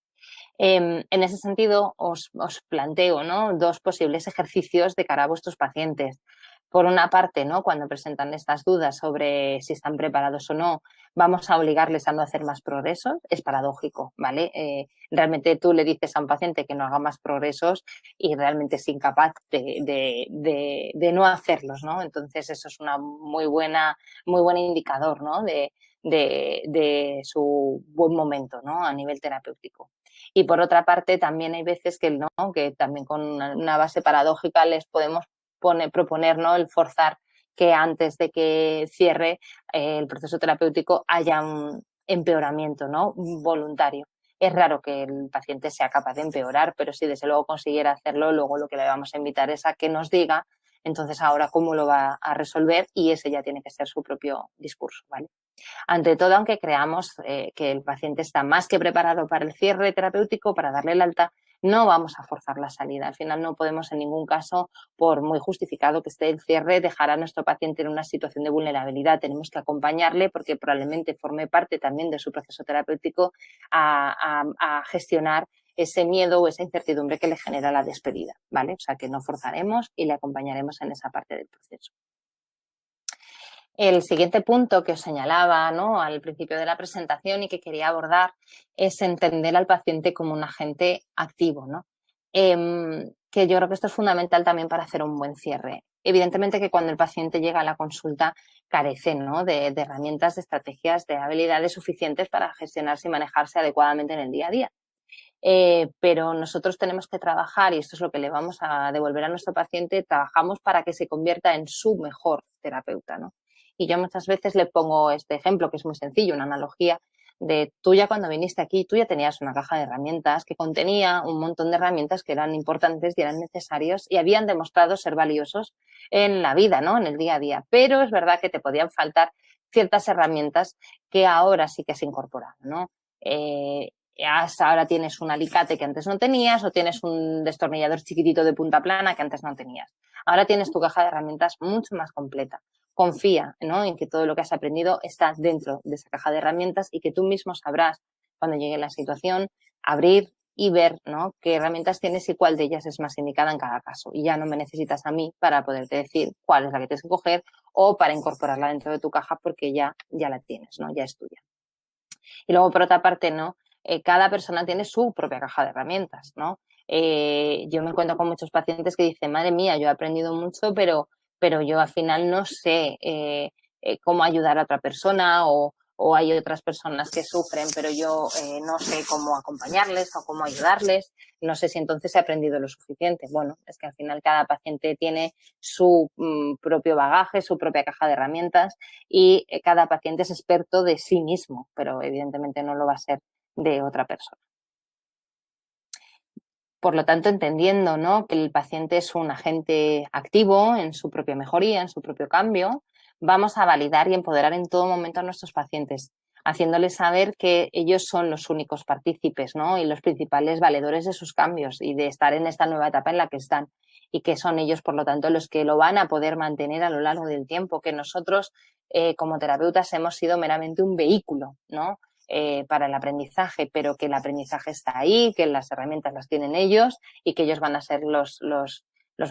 En ese sentido, os planteo, ¿no?, dos posibles ejercicios de cara a vuestros pacientes. Por una parte, ¿no?, cuando presentan estas dudas sobre si están preparados o no, vamos a obligarles a no hacer más progresos. Es paradójico, ¿vale? Realmente tú le dices a un paciente que no haga más progresos y realmente es incapaz de no hacerlos, ¿no? Entonces, eso es una muy buen indicador, ¿no?, de su buen momento, ¿no?, a nivel terapéutico. Y por otra parte, también hay veces que, ¿no?, que también con una base paradójica les podemos proponer, ¿no?, el forzar que antes de que cierre el proceso terapéutico haya un empeoramiento, ¿no?, voluntario. Es raro que el paciente sea capaz de empeorar, pero si desde luego consiguiera hacerlo, luego lo que le vamos a invitar es a que nos diga entonces ahora cómo lo va a resolver y ese ya tiene que ser su propio discurso, ¿vale? Ante todo, aunque creamos que el paciente está más que preparado para el cierre terapéutico, para darle el alta, no vamos a forzar la salida. Al final no podemos en ningún caso, por muy justificado que esté el cierre, dejar a nuestro paciente en una situación de vulnerabilidad. Tenemos que acompañarle porque probablemente forme parte también de su proceso terapéutico a gestionar ese miedo o esa incertidumbre que le genera la despedida, ¿vale? O sea que no forzaremos y le acompañaremos en esa parte del proceso. El siguiente punto que os señalaba, ¿no?, al principio de la presentación y que quería abordar es entender al paciente como un agente activo, ¿no? Que yo creo que esto es fundamental también para hacer un buen cierre. Evidentemente que cuando el paciente llega a la consulta carece, ¿no?, de herramientas, de estrategias, de habilidades suficientes para gestionarse y manejarse adecuadamente en el día a día. Pero nosotros tenemos que trabajar, y esto es lo que le vamos a devolver a nuestro paciente, trabajamos para que se convierta en su mejor terapeuta, ¿no? Y yo muchas veces le pongo este ejemplo, que es muy sencillo, una analogía de tú ya cuando viniste aquí, tú ya tenías una caja de herramientas que contenía un montón de herramientas que eran importantes y eran necesarios y habían demostrado ser valiosos en la vida, ¿no?, en el día a día. Pero es verdad que te podían faltar ciertas herramientas que ahora sí que has incorporado, ¿no? Ahora tienes un alicate que antes no tenías o tienes un destornillador chiquitito de punta plana que antes no tenías. Ahora tienes tu caja de herramientas mucho más completa. Confía, ¿no?, en que todo lo que has aprendido está dentro de esa caja de herramientas y que tú mismo sabrás, cuando llegue la situación, abrir y ver, ¿no?, qué herramientas tienes y cuál de ellas es más indicada en cada caso. Y ya no me necesitas a mí para poderte decir cuál es la que tienes que coger o para incorporarla dentro de tu caja porque ya la tienes, ¿no?, ya es tuya. Y luego, por otra parte, ¿no?, cada persona tiene su propia caja de herramientas, ¿no? Yo me encuentro con muchos pacientes que dicen, madre mía, yo he aprendido mucho, pero yo al final no sé cómo ayudar a otra persona o o hay otras personas que sufren, pero yo no sé cómo acompañarles o cómo ayudarles, no sé si entonces he aprendido lo suficiente. Bueno, es que al final cada paciente tiene su propio bagaje, su propia caja de herramientas y cada paciente es experto de sí mismo, pero evidentemente no lo va a ser de otra persona. Por lo tanto, entendiendo, ¿no?, que el paciente es un agente activo en su propia mejoría, en su propio cambio, vamos a validar y empoderar en todo momento a nuestros pacientes, haciéndoles saber que ellos son los únicos partícipes, ¿no?, y los principales valedores de sus cambios y de estar en esta nueva etapa en la que están, y que son ellos, por lo tanto, los que lo van a poder mantener a lo largo del tiempo, que nosotros, como terapeutas, hemos sido meramente un vehículo, ¿no?, para el aprendizaje, pero que el aprendizaje está ahí, que las herramientas las tienen ellos y que ellos van a ser los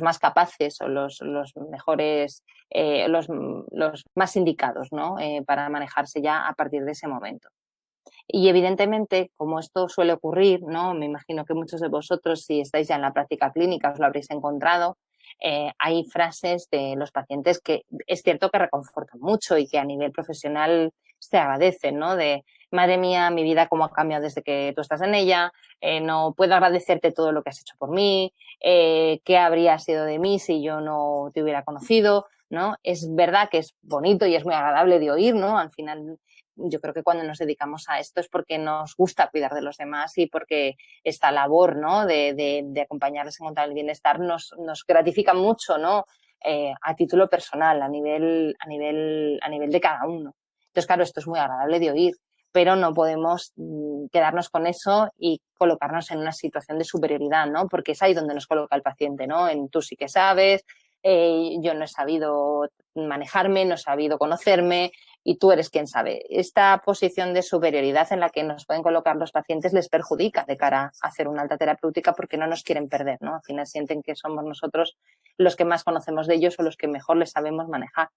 más capaces o los mejores, los más indicados, ¿no?, para manejarse ya a partir de ese momento. Y evidentemente, como esto suele ocurrir, ¿no?, me imagino que muchos de vosotros, si estáis ya en la práctica clínica, os lo habréis encontrado, hay frases de los pacientes que es cierto que reconfortan mucho y que a nivel profesional se agradecen, ¿no? De, madre mía, mi vida cómo ha cambiado desde que tú estás en ella, no puedo agradecerte todo lo que has hecho por mí, qué habría sido de mí si yo no te hubiera conocido, ¿no? Es verdad que es bonito y es muy agradable de oír, ¿no? Al final, yo creo que cuando nos dedicamos a esto es porque nos gusta cuidar de los demás y porque esta labor, ¿no?, de acompañarles en encontrar el bienestar nos gratifica mucho, ¿no?, a título personal, a nivel de cada uno. Entonces, claro, esto es muy agradable de oír, pero no podemos quedarnos con eso y colocarnos en una situación de superioridad, ¿no? Porque es ahí donde nos coloca el paciente, ¿no? En tú sí que sabes, yo no he sabido manejarme, no he sabido conocerme, y tú eres quien sabe. Esta posición de superioridad en la que nos pueden colocar los pacientes les perjudica de cara a hacer una alta terapéutica porque no nos quieren perder, ¿no? Al final sienten que somos nosotros los que más conocemos de ellos o los que mejor les sabemos manejar.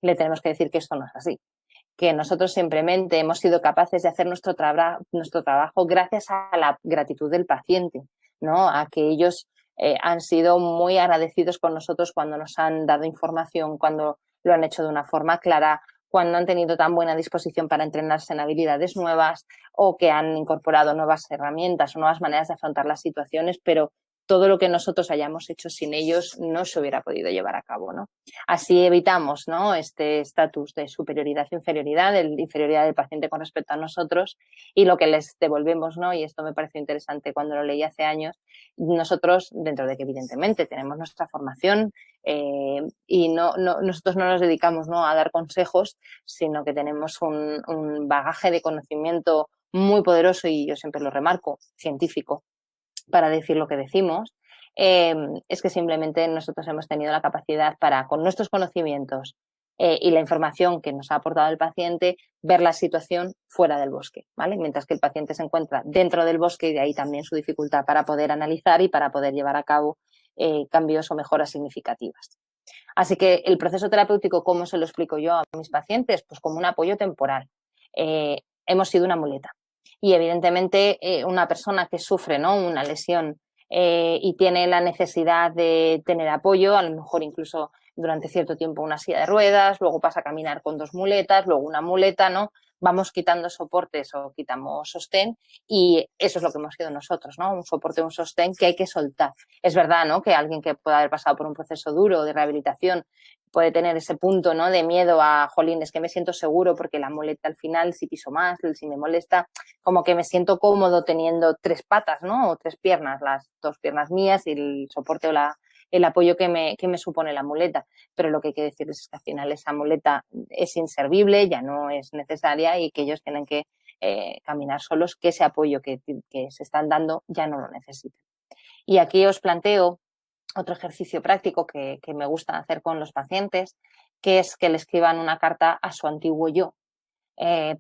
Le tenemos que decir que esto no es así, que nosotros simplemente hemos sido capaces de hacer nuestro trabajo gracias a la gratitud del paciente, ¿no? A que ellos han sido muy agradecidos con nosotros cuando nos han dado información, cuando lo han hecho de una forma clara, cuando han tenido tan buena disposición para entrenarse en habilidades nuevas o que han incorporado nuevas herramientas o nuevas maneras de afrontar las situaciones, pero todo lo que nosotros hayamos hecho sin ellos no se hubiera podido llevar a cabo, ¿no? Así evitamos, ¿no?, este estatus de superioridad e inferioridad, de inferioridad del paciente con respecto a nosotros, y lo que les devolvemos, ¿no?, y esto me pareció interesante cuando lo leí hace años, nosotros, dentro de que evidentemente tenemos nuestra formación y nosotros no nos dedicamos, ¿no?, a dar consejos, sino que tenemos un bagaje de conocimiento muy poderoso y yo siempre lo remarco, científico, para decir lo que decimos, es que simplemente nosotros hemos tenido la capacidad para, con nuestros conocimientos y la información que nos ha aportado el paciente, ver la situación fuera del bosque, ¿vale? Mientras que el paciente se encuentra dentro del bosque y de ahí también su dificultad para poder analizar y para poder llevar a cabo cambios o mejoras significativas. Así que el proceso terapéutico, ¿cómo se lo explico yo a mis pacientes? Pues como un apoyo temporal. Hemos sido una muleta. Y evidentemente una persona que sufre, ¿no?, una lesión y tiene la necesidad de tener apoyo, a lo mejor incluso durante cierto tiempo una silla de ruedas, luego pasa a caminar con dos muletas, luego una muleta, ¿no? Vamos quitando soportes o quitamos sostén y eso es lo que hemos sido nosotros, ¿no? Un soporte, un sostén que hay que soltar. Es verdad, ¿no?, que alguien que pueda haber pasado por un proceso duro de rehabilitación puede tener ese punto, ¿no?, de miedo a, jolín, es que me siento seguro porque la muleta al final, si piso más, si me molesta, como que me siento cómodo teniendo tres patas, ¿no?, o tres piernas, las dos piernas mías y el soporte o el apoyo que me supone la muleta. Pero lo que hay que decir es que al final esa muleta es inservible, ya no es necesaria y que ellos tienen que caminar solos, que ese apoyo que se están dando ya no lo necesitan. Y aquí os planteo otro ejercicio práctico que me gusta hacer con los pacientes, que es que le escriban una carta a su antiguo yo,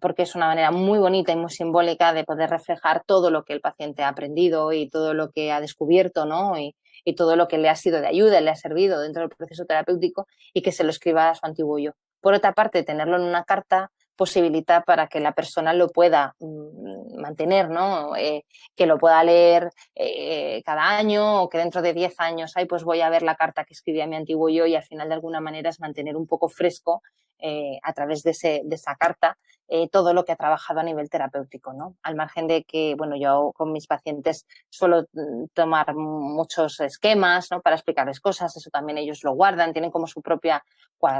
porque es una manera muy bonita y muy simbólica de poder reflejar todo lo que el paciente ha aprendido y todo lo que ha descubierto, ¿no?, y todo lo que le ha sido de ayuda, le ha servido dentro del proceso terapéutico y que se lo escriba a su antiguo yo. Por otra parte, tenerlo en una carta posibilita para que la persona lo pueda mantener, ¿no? Que lo pueda leer cada año, o que dentro de 10 años, pues voy a ver la carta que escribí a mi antiguo yo, y al final de alguna manera es mantener un poco fresco a través de esa carta todo lo que ha trabajado a nivel terapéutico, ¿no? Al margen de que, bueno, yo con mis pacientes suelo tomar muchos esquemas, ¿no? Para explicarles cosas, eso también ellos lo guardan, tienen como su propia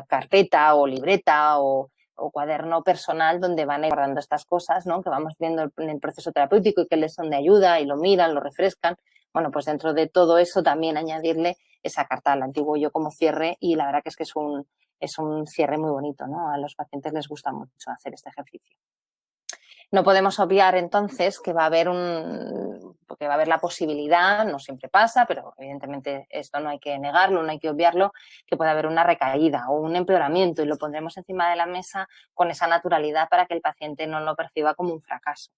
carpeta o libreta o cuaderno personal donde van guardando estas cosas, ¿no? Que vamos viendo en el proceso terapéutico y que les son de ayuda y lo miran, lo refrescan. Bueno, pues dentro de todo eso también añadirle esa carta al antiguo yo como cierre, y la verdad que es un cierre muy bonito, ¿no? A los pacientes les gusta mucho hacer este ejercicio. No podemos obviar entonces que va a haber la posibilidad, no siempre pasa, pero evidentemente esto no hay que negarlo, no hay que obviarlo, que puede haber una recaída o un empeoramiento, y lo pondremos encima de la mesa con esa naturalidad para que el paciente no lo perciba como un fracaso.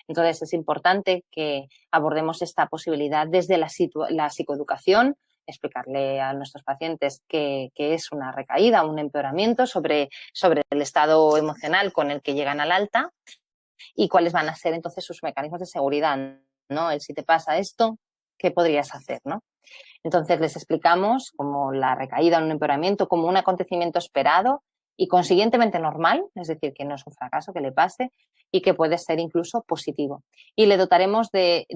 Entonces es importante que abordemos esta posibilidad desde la psicoeducación, explicarle a nuestros pacientes que es una recaída, un empeoramiento sobre el estado emocional con el que llegan al alta, y cuáles van a ser entonces sus mecanismos de seguridad, ¿no? Si te pasa esto, ¿qué podrías hacer, no? Entonces les explicamos como la recaída o un empeoramiento como un acontecimiento esperado y consiguientemente normal, es decir, que no es un fracaso que le pase y que puede ser incluso positivo. Y le dotaremos de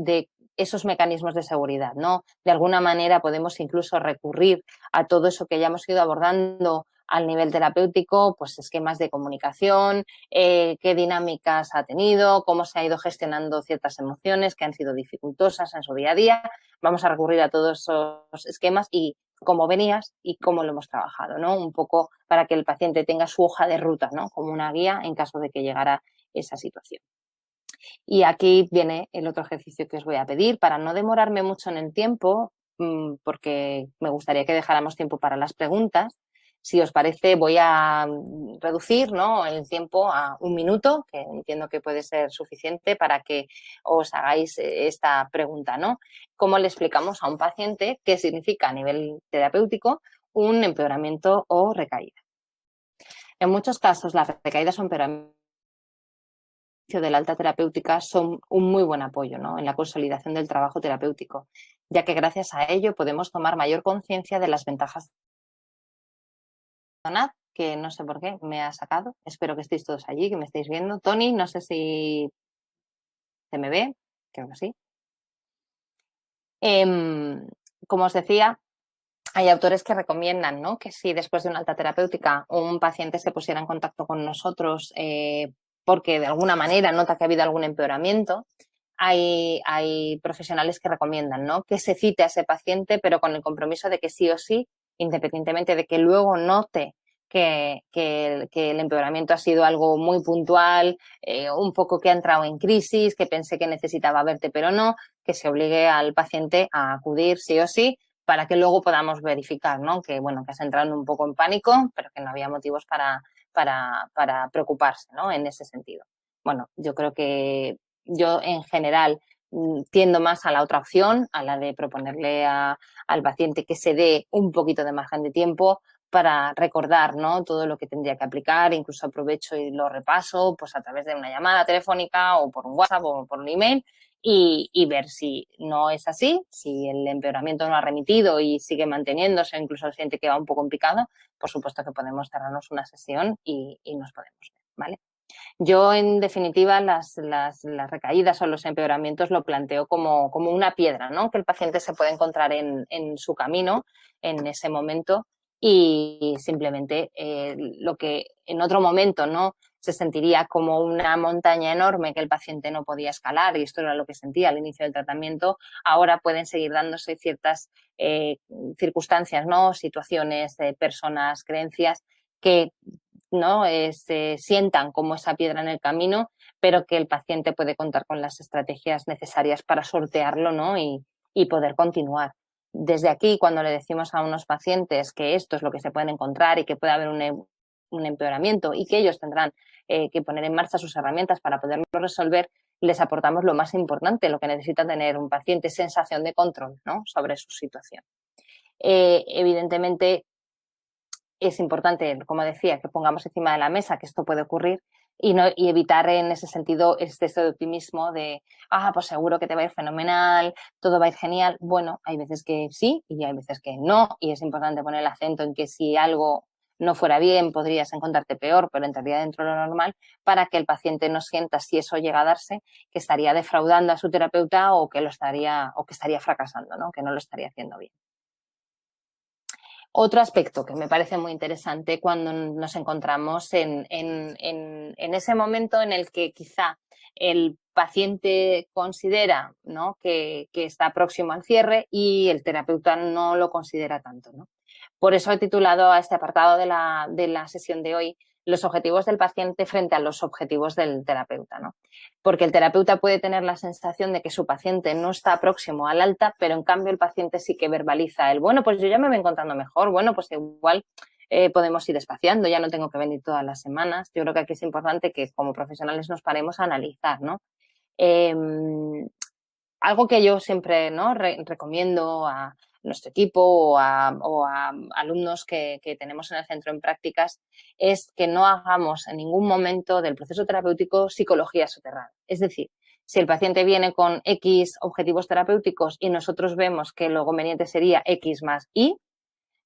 esos mecanismos de seguridad, ¿no? De alguna manera podemos incluso recurrir a todo eso que ya hemos ido abordando al nivel terapéutico, pues esquemas de comunicación, qué dinámicas ha tenido, cómo se ha ido gestionando ciertas emociones que han sido dificultosas en su día a día. Vamos a recurrir a todos esos esquemas y cómo venías y cómo lo hemos trabajado, ¿no? Un poco para que el paciente tenga su hoja de ruta, ¿no? Como una guía en caso de que llegara esa situación. Y aquí viene el otro ejercicio que os voy a pedir para no demorarme mucho en el tiempo, porque me gustaría que dejáramos tiempo para las preguntas. Si os parece, voy a reducir, ¿no?, el tiempo a 1 minuto, que entiendo que puede ser suficiente para que os hagáis esta pregunta, ¿no? ¿Cómo le explicamos a un paciente qué significa a nivel terapéutico un empeoramiento o recaída? En muchos casos, las recaídas o empeoramientos de la alta terapéutica son un muy buen apoyo, ¿no?, en la consolidación del trabajo terapéutico, ya que gracias a ello podemos tomar mayor conciencia de las ventajas. Que no sé por qué me ha sacado. Espero que estéis todos allí, que me estéis viendo. Tony, no sé si se me ve, creo que sí. Como os decía, hay autores que recomiendan, ¿no?, que si después de una alta terapéutica un paciente se pusiera en contacto con nosotros porque de alguna manera nota que ha habido algún empeoramiento, hay profesionales que recomiendan, ¿no?, que se cite a ese paciente, pero con el compromiso de que sí o sí, independientemente de que luego note que el empeoramiento ha sido algo muy puntual, un poco que ha entrado en crisis, que pensé que necesitaba verte pero no, que se obligue al paciente a acudir sí o sí, para que luego podamos verificar, ¿no?, que, bueno, que has entrado un poco en pánico, pero que no había motivos para preocuparse, ¿no?, en ese sentido. Bueno, yo creo que yo en general tiendo más a la otra opción, a la de proponerle al paciente que se dé un poquito de margen de tiempo para recordar, ¿no?, todo lo que tendría que aplicar. Incluso aprovecho y lo repaso pues a través de una llamada telefónica o por un WhatsApp o por un email, y ver si no es así, si el empeoramiento no ha remitido y sigue manteniéndose, incluso el paciente queda un poco en picado, por supuesto que podemos cerrarnos una sesión y nos podemos ver, ¿vale? Yo, en definitiva, las recaídas o los empeoramientos lo planteo como una piedra, ¿no?, que el paciente se puede encontrar en su camino en ese momento, y simplemente lo que en otro momento, ¿no?, se sentiría como una montaña enorme que el paciente no podía escalar, y esto era lo que sentía al inicio del tratamiento, ahora pueden seguir dándose ciertas circunstancias, ¿no?, situaciones, personas, creencias que ¿no?, se sientan como esa piedra en el camino, pero que el paciente puede contar con las estrategias necesarias para sortearlo, ¿no?, y poder continuar. Desde aquí, cuando le decimos a unos pacientes que esto es lo que se pueden encontrar y que puede haber un empeoramiento y que ellos tendrán que poner en marcha sus herramientas para poderlo resolver, les aportamos lo más importante, lo que necesita tener un paciente: sensación de control, ¿no?, sobre su situación. Evidentemente, es importante, como decía, que pongamos encima de la mesa que esto puede ocurrir, y evitar en ese sentido exceso de optimismo de, pues seguro que te va a ir fenomenal, todo va a ir genial. Bueno, hay veces que sí y hay veces que no, y es importante poner el acento en que si algo no fuera bien podrías encontrarte peor, pero entraría dentro de lo normal, para que el paciente no sienta, si eso llega a darse, que estaría defraudando a su terapeuta o que estaría fracasando, ¿no? Que no lo estaría haciendo bien. Otro aspecto que me parece muy interesante cuando nos encontramos en ese momento en el que quizá el paciente considera, ¿no?, que está próximo al cierre y el terapeuta no lo considera tanto, ¿no? Por eso he titulado a este apartado de la sesión de hoy los objetivos del paciente frente a los objetivos del terapeuta, ¿no? Porque el terapeuta puede tener la sensación de que su paciente no está próximo al alta, pero en cambio el paciente sí que verbaliza el, bueno, pues yo ya me voy encontrando mejor, bueno, pues igual podemos ir espaciando, ya no tengo que venir todas las semanas. Yo creo que aquí es importante que como profesionales nos paremos a analizar, ¿no? Eh, Algo que yo siempre, ¿no?, recomiendo a nuestro equipo o a alumnos que tenemos en el centro en prácticas es que no hagamos en ningún momento del proceso terapéutico psicología soterrada. Es decir, si el paciente viene con X objetivos terapéuticos y nosotros vemos que lo conveniente sería X más Y,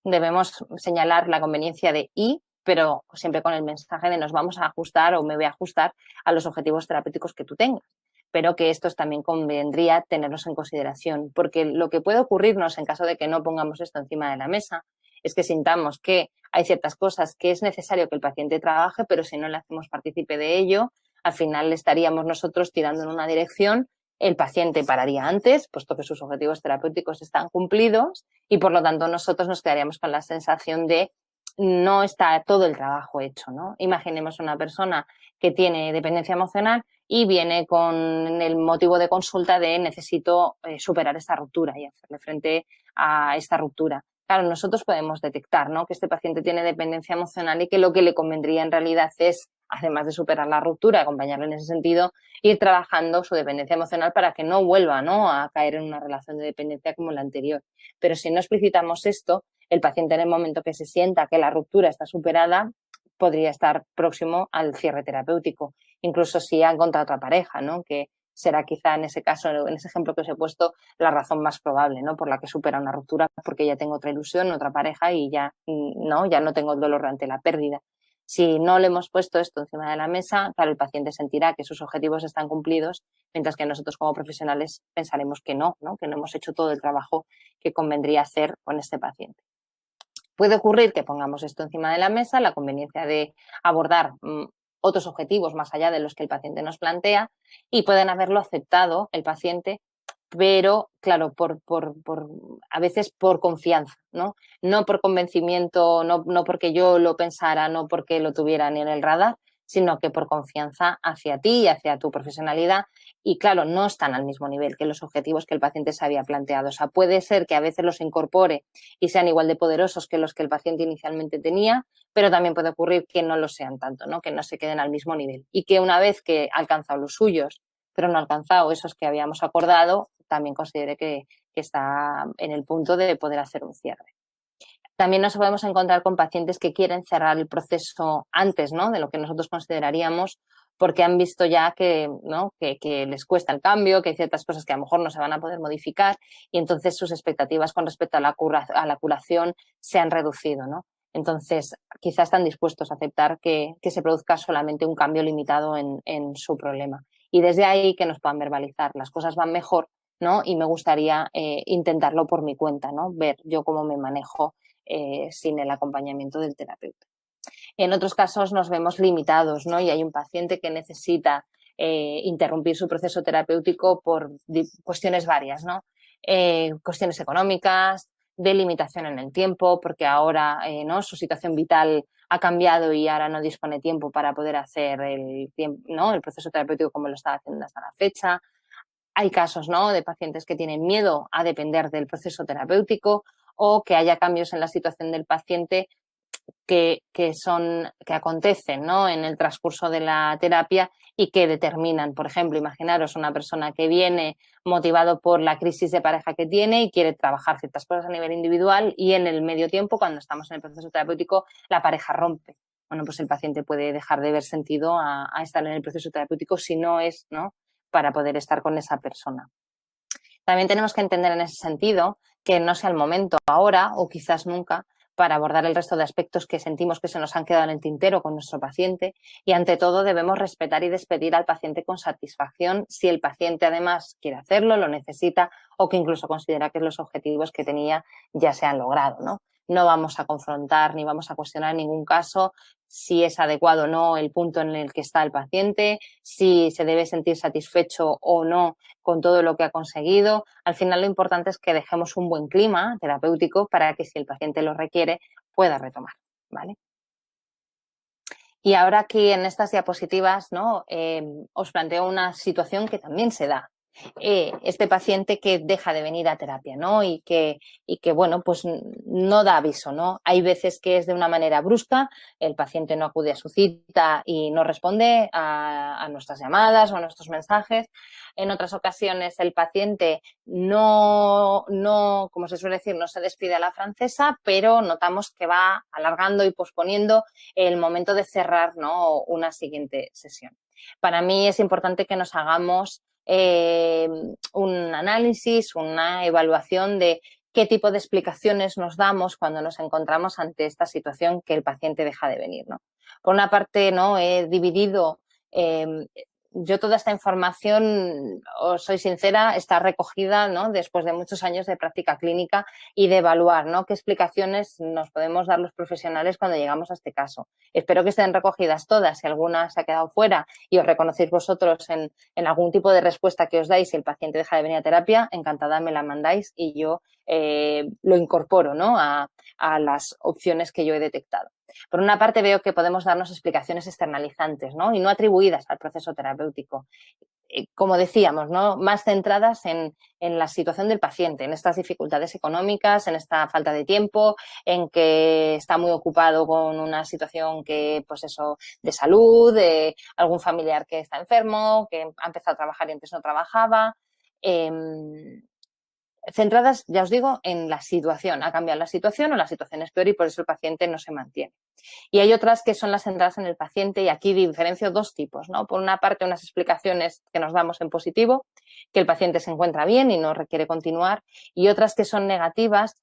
debemos señalar la conveniencia de Y, pero siempre con el mensaje de nos vamos a ajustar o me voy a ajustar a los objetivos terapéuticos que tú tengas, pero que estos también convendría tenerlos en consideración, porque lo que puede ocurrirnos en caso de que no pongamos esto encima de la mesa es que sintamos que hay ciertas cosas que es necesario que el paciente trabaje, pero si no le hacemos partícipe de ello, al final estaríamos nosotros tirando en una dirección, el paciente pararía antes, puesto que sus objetivos terapéuticos están cumplidos y por lo tanto nosotros nos quedaríamos con la sensación de no está todo el trabajo hecho, ¿no? Imaginemos una persona que tiene dependencia emocional y viene con el motivo de consulta de necesito superar esta ruptura y hacerle frente a esta ruptura. Claro, nosotros podemos detectar, ¿no?, que este paciente tiene dependencia emocional y que lo que le convendría en realidad es, además de superar la ruptura, acompañarlo en ese sentido, ir trabajando su dependencia emocional para que no vuelva, ¿no?, a caer en una relación de dependencia como la anterior. Pero si no explicitamos esto, el paciente en el momento que se sienta que la ruptura está superada podría estar próximo al cierre terapéutico, incluso si ha encontrado otra pareja, ¿no?, que será quizá en ese caso, en ese ejemplo que os he puesto, la razón más probable, ¿no?, por la que supera una ruptura, porque ya tengo otra ilusión, otra pareja y ya no tengo el dolor ante la pérdida. Si no le hemos puesto esto encima de la mesa, claro, el paciente sentirá que sus objetivos están cumplidos, mientras que nosotros como profesionales pensaremos que no, que no hemos hecho todo el trabajo que convendría hacer con este paciente. Puede ocurrir que pongamos esto encima de la mesa, la conveniencia de abordar otros objetivos más allá de los que el paciente nos plantea y pueden haberlo aceptado el paciente, pero claro, a veces por confianza, ¿no? No por convencimiento, no porque yo lo pensara, no porque lo tuviera ni en el radar, sino que por confianza hacia ti y hacia tu profesionalidad. Y claro, no están al mismo nivel que los objetivos que el paciente se había planteado. O sea, puede ser que a veces los incorpore y sean igual de poderosos que los que el paciente inicialmente tenía, pero también puede ocurrir que no lo sean tanto, ¿no?, que no se queden al mismo nivel. Y que una vez que ha alcanzado los suyos, pero no ha alcanzado esos que habíamos acordado, también considere que está en el punto de poder hacer un cierre. También nos podemos encontrar con pacientes que quieren cerrar el proceso antes, ¿no?, de lo que nosotros consideraríamos, porque han visto ya que les cuesta el cambio, que hay ciertas cosas que a lo mejor no se van a poder modificar y entonces sus expectativas con respecto a la curación se han reducido, ¿no? Entonces, quizás están dispuestos a aceptar que se produzca solamente un cambio limitado en su problema. Y desde ahí que nos puedan verbalizar, las cosas van mejor, ¿no?, y me gustaría intentarlo por mi cuenta, ¿no?, ver yo cómo me manejo sin el acompañamiento del terapeuta. En otros casos nos vemos limitados, ¿no?, y hay un paciente que necesita interrumpir su proceso terapéutico por cuestiones varias, ¿no? Cuestiones económicas, de limitación en el tiempo, porque ahora su situación vital ha cambiado y ahora no dispone tiempo para poder hacer el proceso terapéutico como lo estaba haciendo hasta la fecha. Hay casos, ¿no?, de pacientes que tienen miedo a depender del proceso terapéutico o que haya cambios en la situación del paciente que acontecen, ¿no?, en el transcurso de la terapia y que determinan, por ejemplo, imaginaros una persona que viene motivado por la crisis de pareja que tiene y quiere trabajar ciertas cosas a nivel individual y en el medio tiempo, cuando estamos en el proceso terapéutico, la pareja rompe. bueno, pues el paciente puede dejar de ver sentido a estar en el proceso terapéutico si no es, ¿no?, para poder estar con esa persona. También tenemos que entender en ese sentido que no sea el momento ahora o quizás nunca para abordar el resto de aspectos que sentimos que se nos han quedado en el tintero con nuestro paciente y ante todo debemos respetar y despedir al paciente con satisfacción si el paciente además quiere hacerlo, lo necesita o que incluso considera que los objetivos que tenía ya se han logrado, ¿no? No vamos a confrontar ni vamos a cuestionar en ningún caso si es adecuado o no el punto en el que está el paciente, si se debe sentir satisfecho o no con todo lo que ha conseguido. Al final lo importante es que dejemos un buen clima terapéutico para que si el paciente lo requiere pueda retomar, ¿vale? Y ahora aquí en estas diapositivas, ¿no?, os planteo una situación que también se da. Este paciente que deja de venir a terapia, ¿no? Y que, bueno, pues no da aviso, ¿no? Hay veces que es de una manera brusca, el paciente no acude a su cita y no responde a nuestras llamadas o a nuestros mensajes. En otras ocasiones el paciente no, como se suele decir, no se despide a la francesa, pero notamos que va alargando y posponiendo el momento de cerrar, ¿no?, una siguiente sesión. Para mí es importante que nos hagamos un análisis, una evaluación de qué tipo de explicaciones nos damos cuando nos encontramos ante esta situación que el paciente deja de venir, ¿no? Por una parte, ¿no?, he dividido, yo toda esta información, os soy sincera, está recogida, ¿no?, después de muchos años de práctica clínica y de evaluar, ¿no?, qué explicaciones nos podemos dar los profesionales cuando llegamos a este caso. Espero que estén recogidas todas. Si alguna se ha quedado fuera y os reconocéis vosotros en algún tipo de respuesta que os dais si el paciente deja de venir a terapia, encantada me la mandáis y yo lo incorporo, ¿no?, a las opciones que yo he detectado. Por una parte veo que podemos darnos explicaciones externalizantes, ¿no?, y no atribuidas al proceso terapéutico. Como decíamos, ¿no?, más centradas en la situación del paciente, en estas dificultades económicas, en esta falta de tiempo, en que está muy ocupado con una situación que, pues eso, de salud, de algún familiar que está enfermo, que ha empezado a trabajar y antes no trabajaba. Centradas, ya os digo, en la situación. Ha cambiado la situación o la situación es peor y por eso el paciente no se mantiene. Y hay otras que son las centradas en el paciente y aquí diferencio dos tipos, ¿no? Por una parte, unas explicaciones que nos damos en positivo, que el paciente se encuentra bien y no requiere continuar, y otras que son negativas,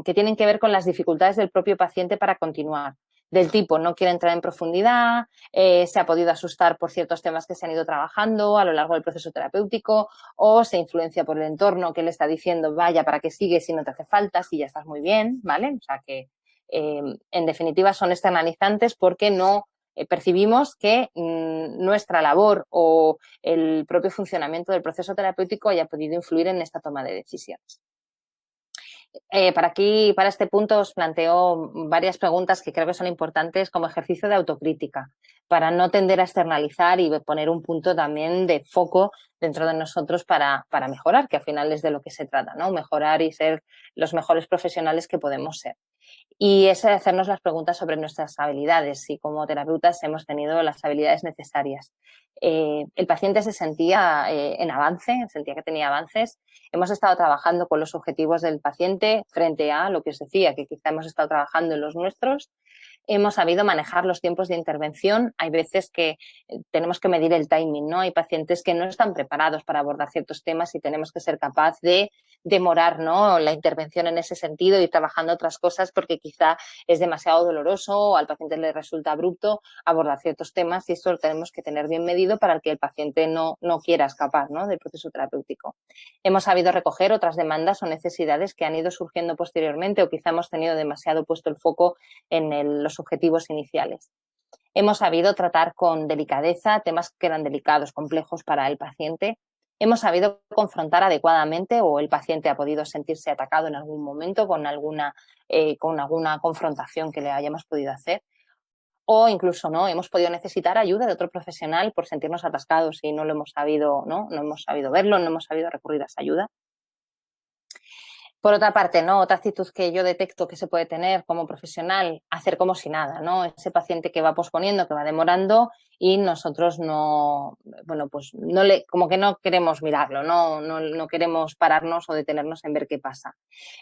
que tienen que ver con las dificultades del propio paciente para continuar. Del tipo, no quiere entrar en profundidad, se ha podido asustar por ciertos temas que se han ido trabajando a lo largo del proceso terapéutico o se influencia por el entorno que le está diciendo, vaya, ¿para qué sigues si no te hace falta, si ya estás muy bien? ¿Vale? O sea que en definitiva son externalizantes porque no percibimos que nuestra labor o el propio funcionamiento del proceso terapéutico haya podido influir en esta toma de decisiones. Para este punto os planteo varias preguntas que creo que son importantes como ejercicio de autocrítica, para no tender a externalizar y poner un punto también de foco dentro de nosotros para mejorar, que al final es de lo que se trata, ¿no? Mejorar y ser los mejores profesionales que podemos ser. Y es hacernos las preguntas sobre nuestras habilidades, si como terapeutas hemos tenido las habilidades necesarias. El paciente se sentía en avance, sentía que tenía avances. Hemos estado trabajando con los objetivos del paciente frente a lo que os decía, que quizá hemos estado trabajando en los nuestros. Hemos sabido manejar los tiempos de intervención. Hay veces que tenemos que medir el timing, ¿no? Hay pacientes que no están preparados para abordar ciertos temas y tenemos que ser capaz de demorar, ¿no?, la intervención en ese sentido y trabajando otras cosas porque quizá es demasiado doloroso o al paciente le resulta abrupto abordar ciertos temas y esto lo tenemos que tener bien medido para que el paciente no quiera escapar, ¿no?, del proceso terapéutico. Hemos sabido recoger otras demandas o necesidades que han ido surgiendo posteriormente o quizá hemos tenido demasiado puesto el foco en los objetivos iniciales. Hemos sabido tratar con delicadeza temas que eran delicados, complejos para el paciente. Hemos sabido confrontar adecuadamente o el paciente ha podido sentirse atacado en algún momento con alguna confrontación que le hayamos podido hacer. O incluso no hemos podido necesitar ayuda de otro profesional por sentirnos atascados y no lo hemos sabido, no hemos sabido verlo, no hemos sabido recurrir a esa ayuda. Por otra parte, ¿no?, otra actitud que yo detecto que se puede tener como profesional, hacer como si nada, ¿no? Ese paciente que va posponiendo, que va demorando y nosotros como que no queremos mirarlo, no queremos pararnos o detenernos en ver qué pasa.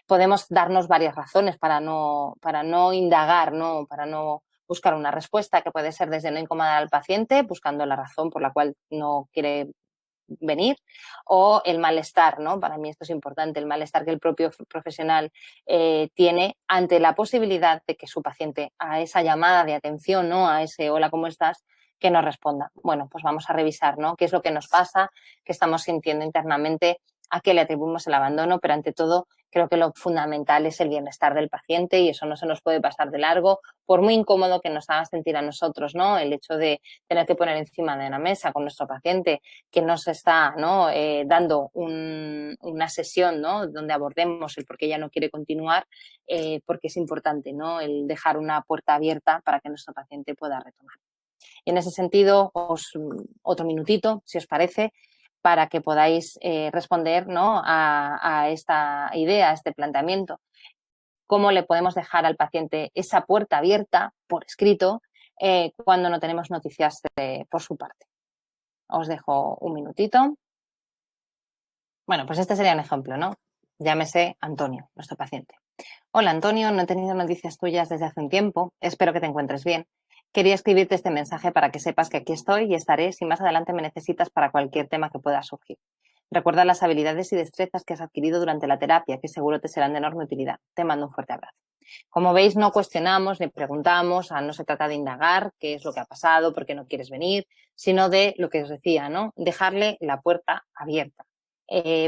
Podemos darnos varias razones para no indagar, ¿no?, para no buscar una respuesta que puede ser desde no incomodar al paciente, buscando la razón por la cual no quiere venir, o el malestar, ¿no? Para mí esto es importante, el malestar que el propio profesional tiene ante la posibilidad de que su paciente a esa llamada de atención, ¿no? A ese hola, ¿cómo estás?, que nos responda. Bueno, pues vamos a revisar, ¿no? ¿Qué es lo que nos pasa? ¿Qué estamos sintiendo internamente? ¿A qué le atribuimos el abandono? Pero ante todo, creo que lo fundamental es el bienestar del paciente y eso no se nos puede pasar de largo, por muy incómodo que nos haga sentir a nosotros, ¿no? El hecho de tener que poner encima de una mesa con nuestro paciente que nos está, ¿no? Dando una sesión, ¿no? Donde abordemos el por qué ella no quiere continuar, porque es importante, ¿no? El dejar una puerta abierta para que nuestro paciente pueda retomar. Y en ese sentido, otro minutito, si os parece, para que podáis responder, ¿no? a esta idea, a este planteamiento. ¿Cómo le podemos dejar al paciente esa puerta abierta por escrito cuando no tenemos noticias por su parte? Os dejo un minutito. Bueno, pues este sería un ejemplo, ¿no? Llámese Antonio, nuestro paciente. Hola Antonio, no he tenido noticias tuyas desde hace un tiempo. Espero que te encuentres bien. Quería escribirte este mensaje para que sepas que aquí estoy y estaré si más adelante me necesitas para cualquier tema que pueda surgir. Recuerda las habilidades y destrezas que has adquirido durante la terapia, que seguro te serán de enorme utilidad. Te mando un fuerte abrazo. Como veis, no cuestionamos ni preguntamos, no se trata de indagar qué es lo que ha pasado, por qué no quieres venir, sino de lo que os decía, ¿no? Dejarle la puerta abierta.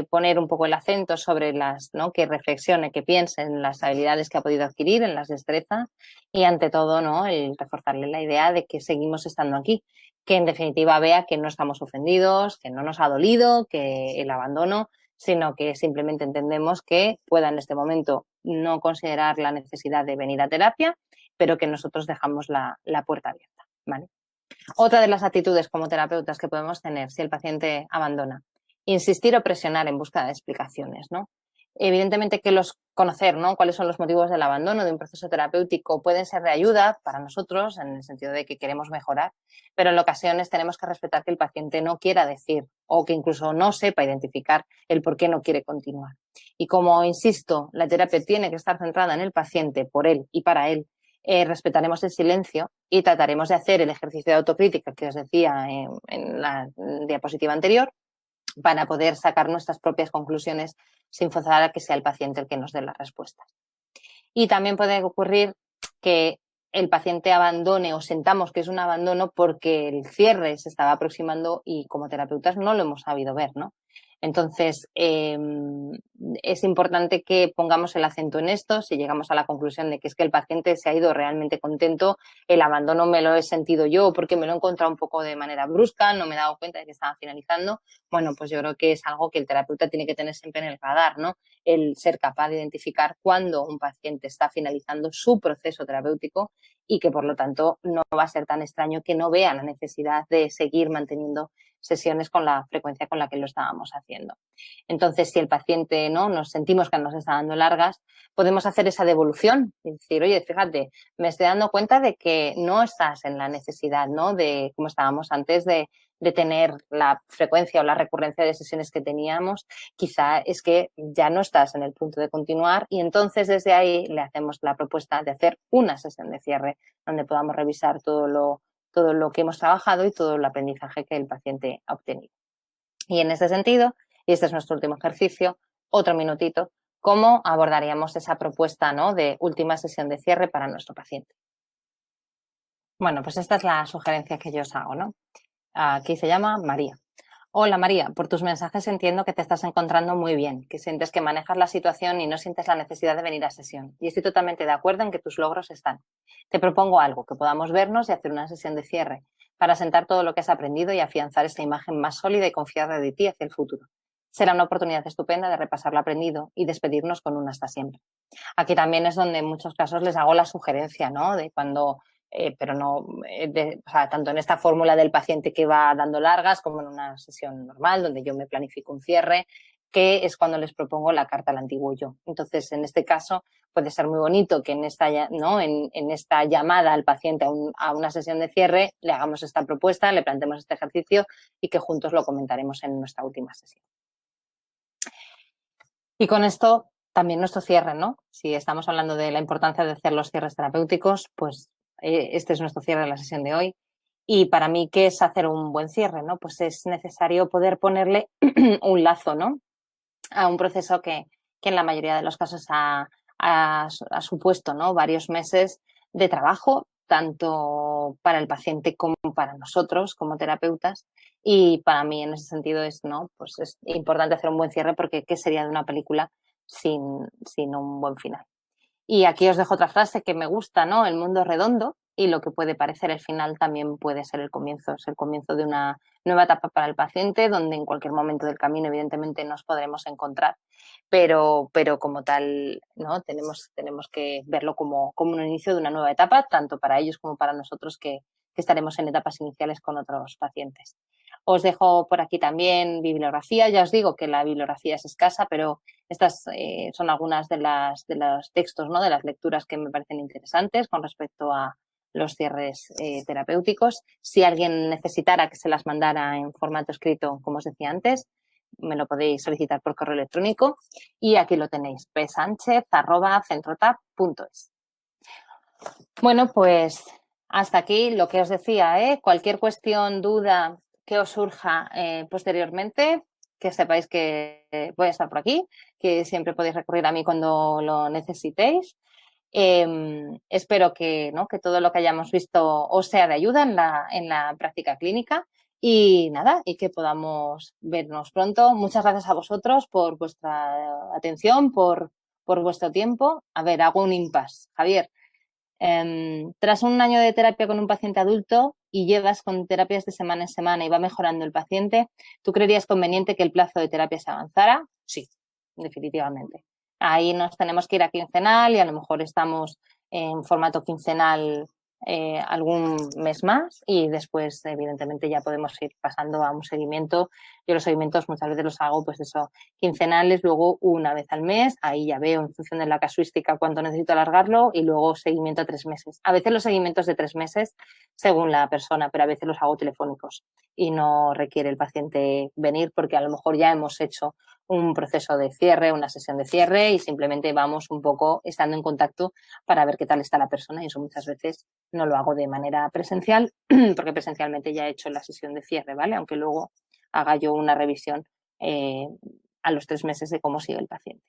Poner un poco el acento sobre ¿no? Que reflexione, que piense en las habilidades que ha podido adquirir, en las destrezas y ante todo, ¿no? El reforzarle la idea de que seguimos estando aquí, que en definitiva vea que no estamos ofendidos, que no nos ha dolido, que el abandono, sino que simplemente entendemos que pueda en este momento no considerar la necesidad de venir a terapia, pero que nosotros dejamos la puerta abierta, ¿vale? Otra de las actitudes como terapeutas que podemos tener si el paciente abandona, insistir o presionar en busca de explicaciones, ¿no? Evidentemente que conocer, ¿no? Cuáles son los motivos del abandono de un proceso terapéutico pueden ser de ayuda para nosotros en el sentido de que queremos mejorar, pero en ocasiones tenemos que respetar que el paciente no quiera decir o que incluso no sepa identificar el por qué no quiere continuar. Y como insisto, la terapia tiene que estar centrada en el paciente, por él y para él, respetaremos el silencio y trataremos de hacer el ejercicio de autocrítica que os decía en la diapositiva anterior para poder sacar nuestras propias conclusiones sin forzar a que sea el paciente el que nos dé las respuestas. Y también puede ocurrir que el paciente abandone o sentamos que es un abandono porque el cierre se estaba aproximando y como terapeutas no lo hemos sabido ver, ¿no? Entonces, es importante que pongamos el acento en esto. Si llegamos a la conclusión de que es que el paciente se ha ido realmente contento, el abandono me lo he sentido yo porque me lo he encontrado un poco de manera brusca, no me he dado cuenta de que estaba finalizando, bueno, pues yo creo que es algo que el terapeuta tiene que tener siempre en el radar, ¿no? El ser capaz de identificar cuándo un paciente está finalizando su proceso terapéutico y que, por lo tanto, no va a ser tan extraño que no vea la necesidad de seguir manteniendo sesiones con la frecuencia con la que lo estábamos haciendo. Entonces, si el paciente no nos sentimos que nos está dando largas, podemos hacer esa devolución y decir, oye, fíjate, me estoy dando cuenta de que no estás en la necesidad, ¿no? De, como estábamos antes, de tener la frecuencia o la recurrencia de sesiones que teníamos, quizá es que ya no estás en el punto de continuar y entonces desde ahí le hacemos la propuesta de hacer una sesión de cierre donde podamos revisar todo lo que hemos trabajado y todo el aprendizaje que el paciente ha obtenido. Y en este sentido, y este es nuestro último ejercicio, otro minutito, ¿cómo abordaríamos esa propuesta, ¿no? De última sesión de cierre para nuestro paciente? Bueno, pues esta es la sugerencia que yo os hago, ¿no? Aquí se llama María. Hola María, por tus mensajes entiendo que te estás encontrando muy bien, que sientes que manejas la situación y no sientes la necesidad de venir a sesión. Y estoy totalmente de acuerdo en que tus logros están. Te propongo algo, que podamos vernos y hacer una sesión de cierre para sentar todo lo que has aprendido y afianzar esta imagen más sólida y confiada de ti hacia el futuro. Será una oportunidad estupenda de repasar lo aprendido y despedirnos con un hasta siempre. Aquí también es donde en muchos casos les hago la sugerencia, ¿no? De cuando pero no, o sea, tanto en esta fórmula del paciente que va dando largas como en una sesión normal donde yo me planifico un cierre, que es cuando les propongo la carta al antiguo yo. Entonces, en este caso, puede ser muy bonito que en esta, ¿no? en esta llamada al paciente a una sesión de cierre le hagamos esta propuesta, le planteemos este ejercicio y que juntos lo comentaremos en nuestra última sesión. Y con esto también nuestro cierre, ¿no? Si estamos hablando de la importancia de hacer los cierres terapéuticos, pues este es nuestro cierre de la sesión de hoy. Y para mí, ¿qué es hacer un buen cierre, ¿no? Pues es necesario poder ponerle un lazo, ¿no?, a un proceso que en la mayoría de los casos ha supuesto, ¿no?, varios meses de trabajo, tanto para el paciente como para nosotros como terapeutas. Y para mí, en ese sentido, pues es importante hacer un buen cierre, porque ¿qué sería de una película sin un buen final? Y aquí os dejo otra frase que me gusta, ¿no? El mundo es redondo y lo que puede parecer el final también puede ser el comienzo. Es el comienzo de una nueva etapa para el paciente, donde en cualquier momento del camino, evidentemente, nos podremos encontrar. Pero como tal, ¿no?, tenemos que verlo como un inicio de una nueva etapa, tanto para ellos como para nosotros, que estaremos en etapas iniciales con otros pacientes. Os dejo por aquí también bibliografía. Ya os digo que la bibliografía es escasa, pero estas son algunas de los textos, ¿no?, de las lecturas que me parecen interesantes con respecto a los cierres terapéuticos. Si alguien necesitara que se las mandara en formato escrito, como os decía antes, me lo podéis solicitar por correo electrónico. Y aquí lo tenéis, psanchez@centrotap.es. Bueno, pues hasta aquí lo que os decía, cualquier cuestión, duda que os surja posteriormente, que sepáis que voy a estar por aquí, que siempre podéis recurrir a mí cuando lo necesitéis. Espero que todo lo que hayamos visto os sea de ayuda en la práctica clínica. Y nada, y que podamos vernos pronto. Muchas gracias a vosotros por vuestra atención, por vuestro tiempo. A ver, hago un impasse. Javier, tras un año de terapia con un paciente adulto y llevas con terapias de semana en semana y va mejorando el paciente, ¿tú creerías conveniente que el plazo de terapia se avanzara? Sí, definitivamente. Ahí nos tenemos que ir a quincenal y a lo mejor estamos en formato quincenal algún mes más, y después, evidentemente, ya podemos ir pasando a un seguimiento. Yo los seguimientos muchas veces los hago, pues eso, quincenales, luego una vez al mes. Ahí ya veo en función de la casuística cuánto necesito alargarlo, y luego seguimiento a 3 meses. A veces los seguimientos de 3 meses según la persona, pero a veces los hago telefónicos y no requiere el paciente venir, porque a lo mejor ya hemos hecho un proceso de cierre, una sesión de cierre, y simplemente vamos un poco estando en contacto para ver qué tal está la persona. Y eso muchas veces no lo hago de manera presencial, porque presencialmente ya he hecho la sesión de cierre, ¿vale? Aunque luego haga yo una revisión a los 3 meses de cómo sigue el paciente.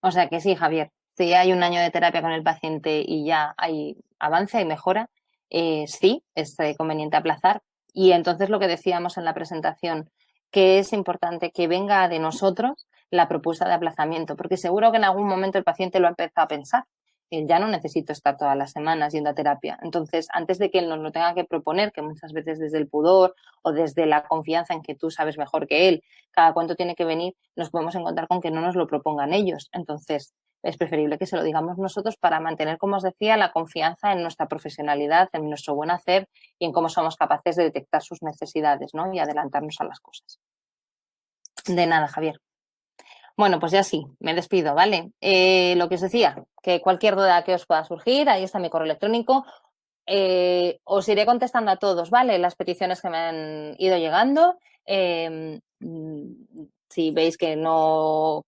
O sea que sí, Javier, si hay un año de terapia con el paciente y ya hay avance, hay mejora, sí, es conveniente aplazar. Y entonces lo que decíamos en la presentación, que es importante que venga de nosotros la propuesta de aplazamiento, porque seguro que en algún momento el paciente lo ha empezado a pensar. Ya no necesito estar todas las semanas yendo a terapia. Entonces, antes de que él nos lo tenga que proponer, que muchas veces desde el pudor o desde la confianza en que tú sabes mejor que él cada cuánto tiene que venir, nos podemos encontrar con que no nos lo propongan ellos. Entonces, es preferible que se lo digamos nosotros para mantener, como os decía, la confianza en nuestra profesionalidad, en nuestro buen hacer y en cómo somos capaces de detectar sus necesidades, ¿no?, y adelantarnos a las cosas. De nada, Javier. Bueno, pues ya sí, me despido, ¿vale? Lo que os decía, que cualquier duda que os pueda surgir, ahí está mi correo electrónico. Os iré contestando a todos, ¿vale?, las peticiones que me han ido llegando. Si veis que no,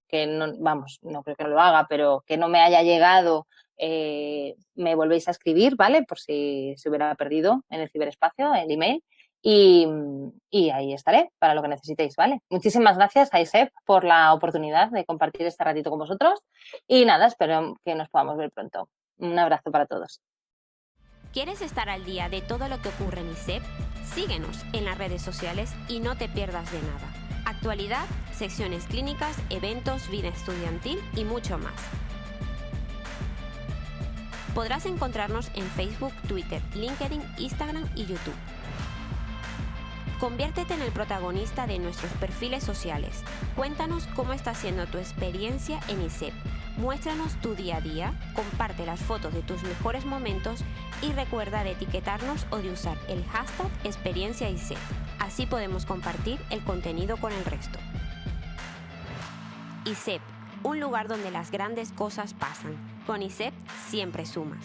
vamos, no creo que lo haga, pero que no me haya llegado, me volvéis a escribir, ¿vale?, por si se hubiera perdido en el ciberespacio, el email. Y ahí estaré para lo que necesitéis, ¿vale? Muchísimas gracias a ISEP por la oportunidad de compartir este ratito con vosotros. Y nada, espero que nos podamos ver pronto. Un abrazo para todos. ¿Quieres estar al día de todo lo que ocurre en ISEP? Síguenos en las redes sociales y no te pierdas de nada. Actualidad, secciones clínicas, eventos, vida estudiantil y mucho más. Podrás encontrarnos en Facebook, Twitter, LinkedIn, Instagram y YouTube. Conviértete en el protagonista de nuestros perfiles sociales. Cuéntanos cómo está siendo tu experiencia en ISEP. Muéstranos tu día a día, comparte las fotos de tus mejores momentos y recuerda de etiquetarnos o de usar el hashtag #experienciaISEP. Así podemos compartir el contenido con el resto. ISEP, un lugar donde las grandes cosas pasan. Con ISEP siempre sumas.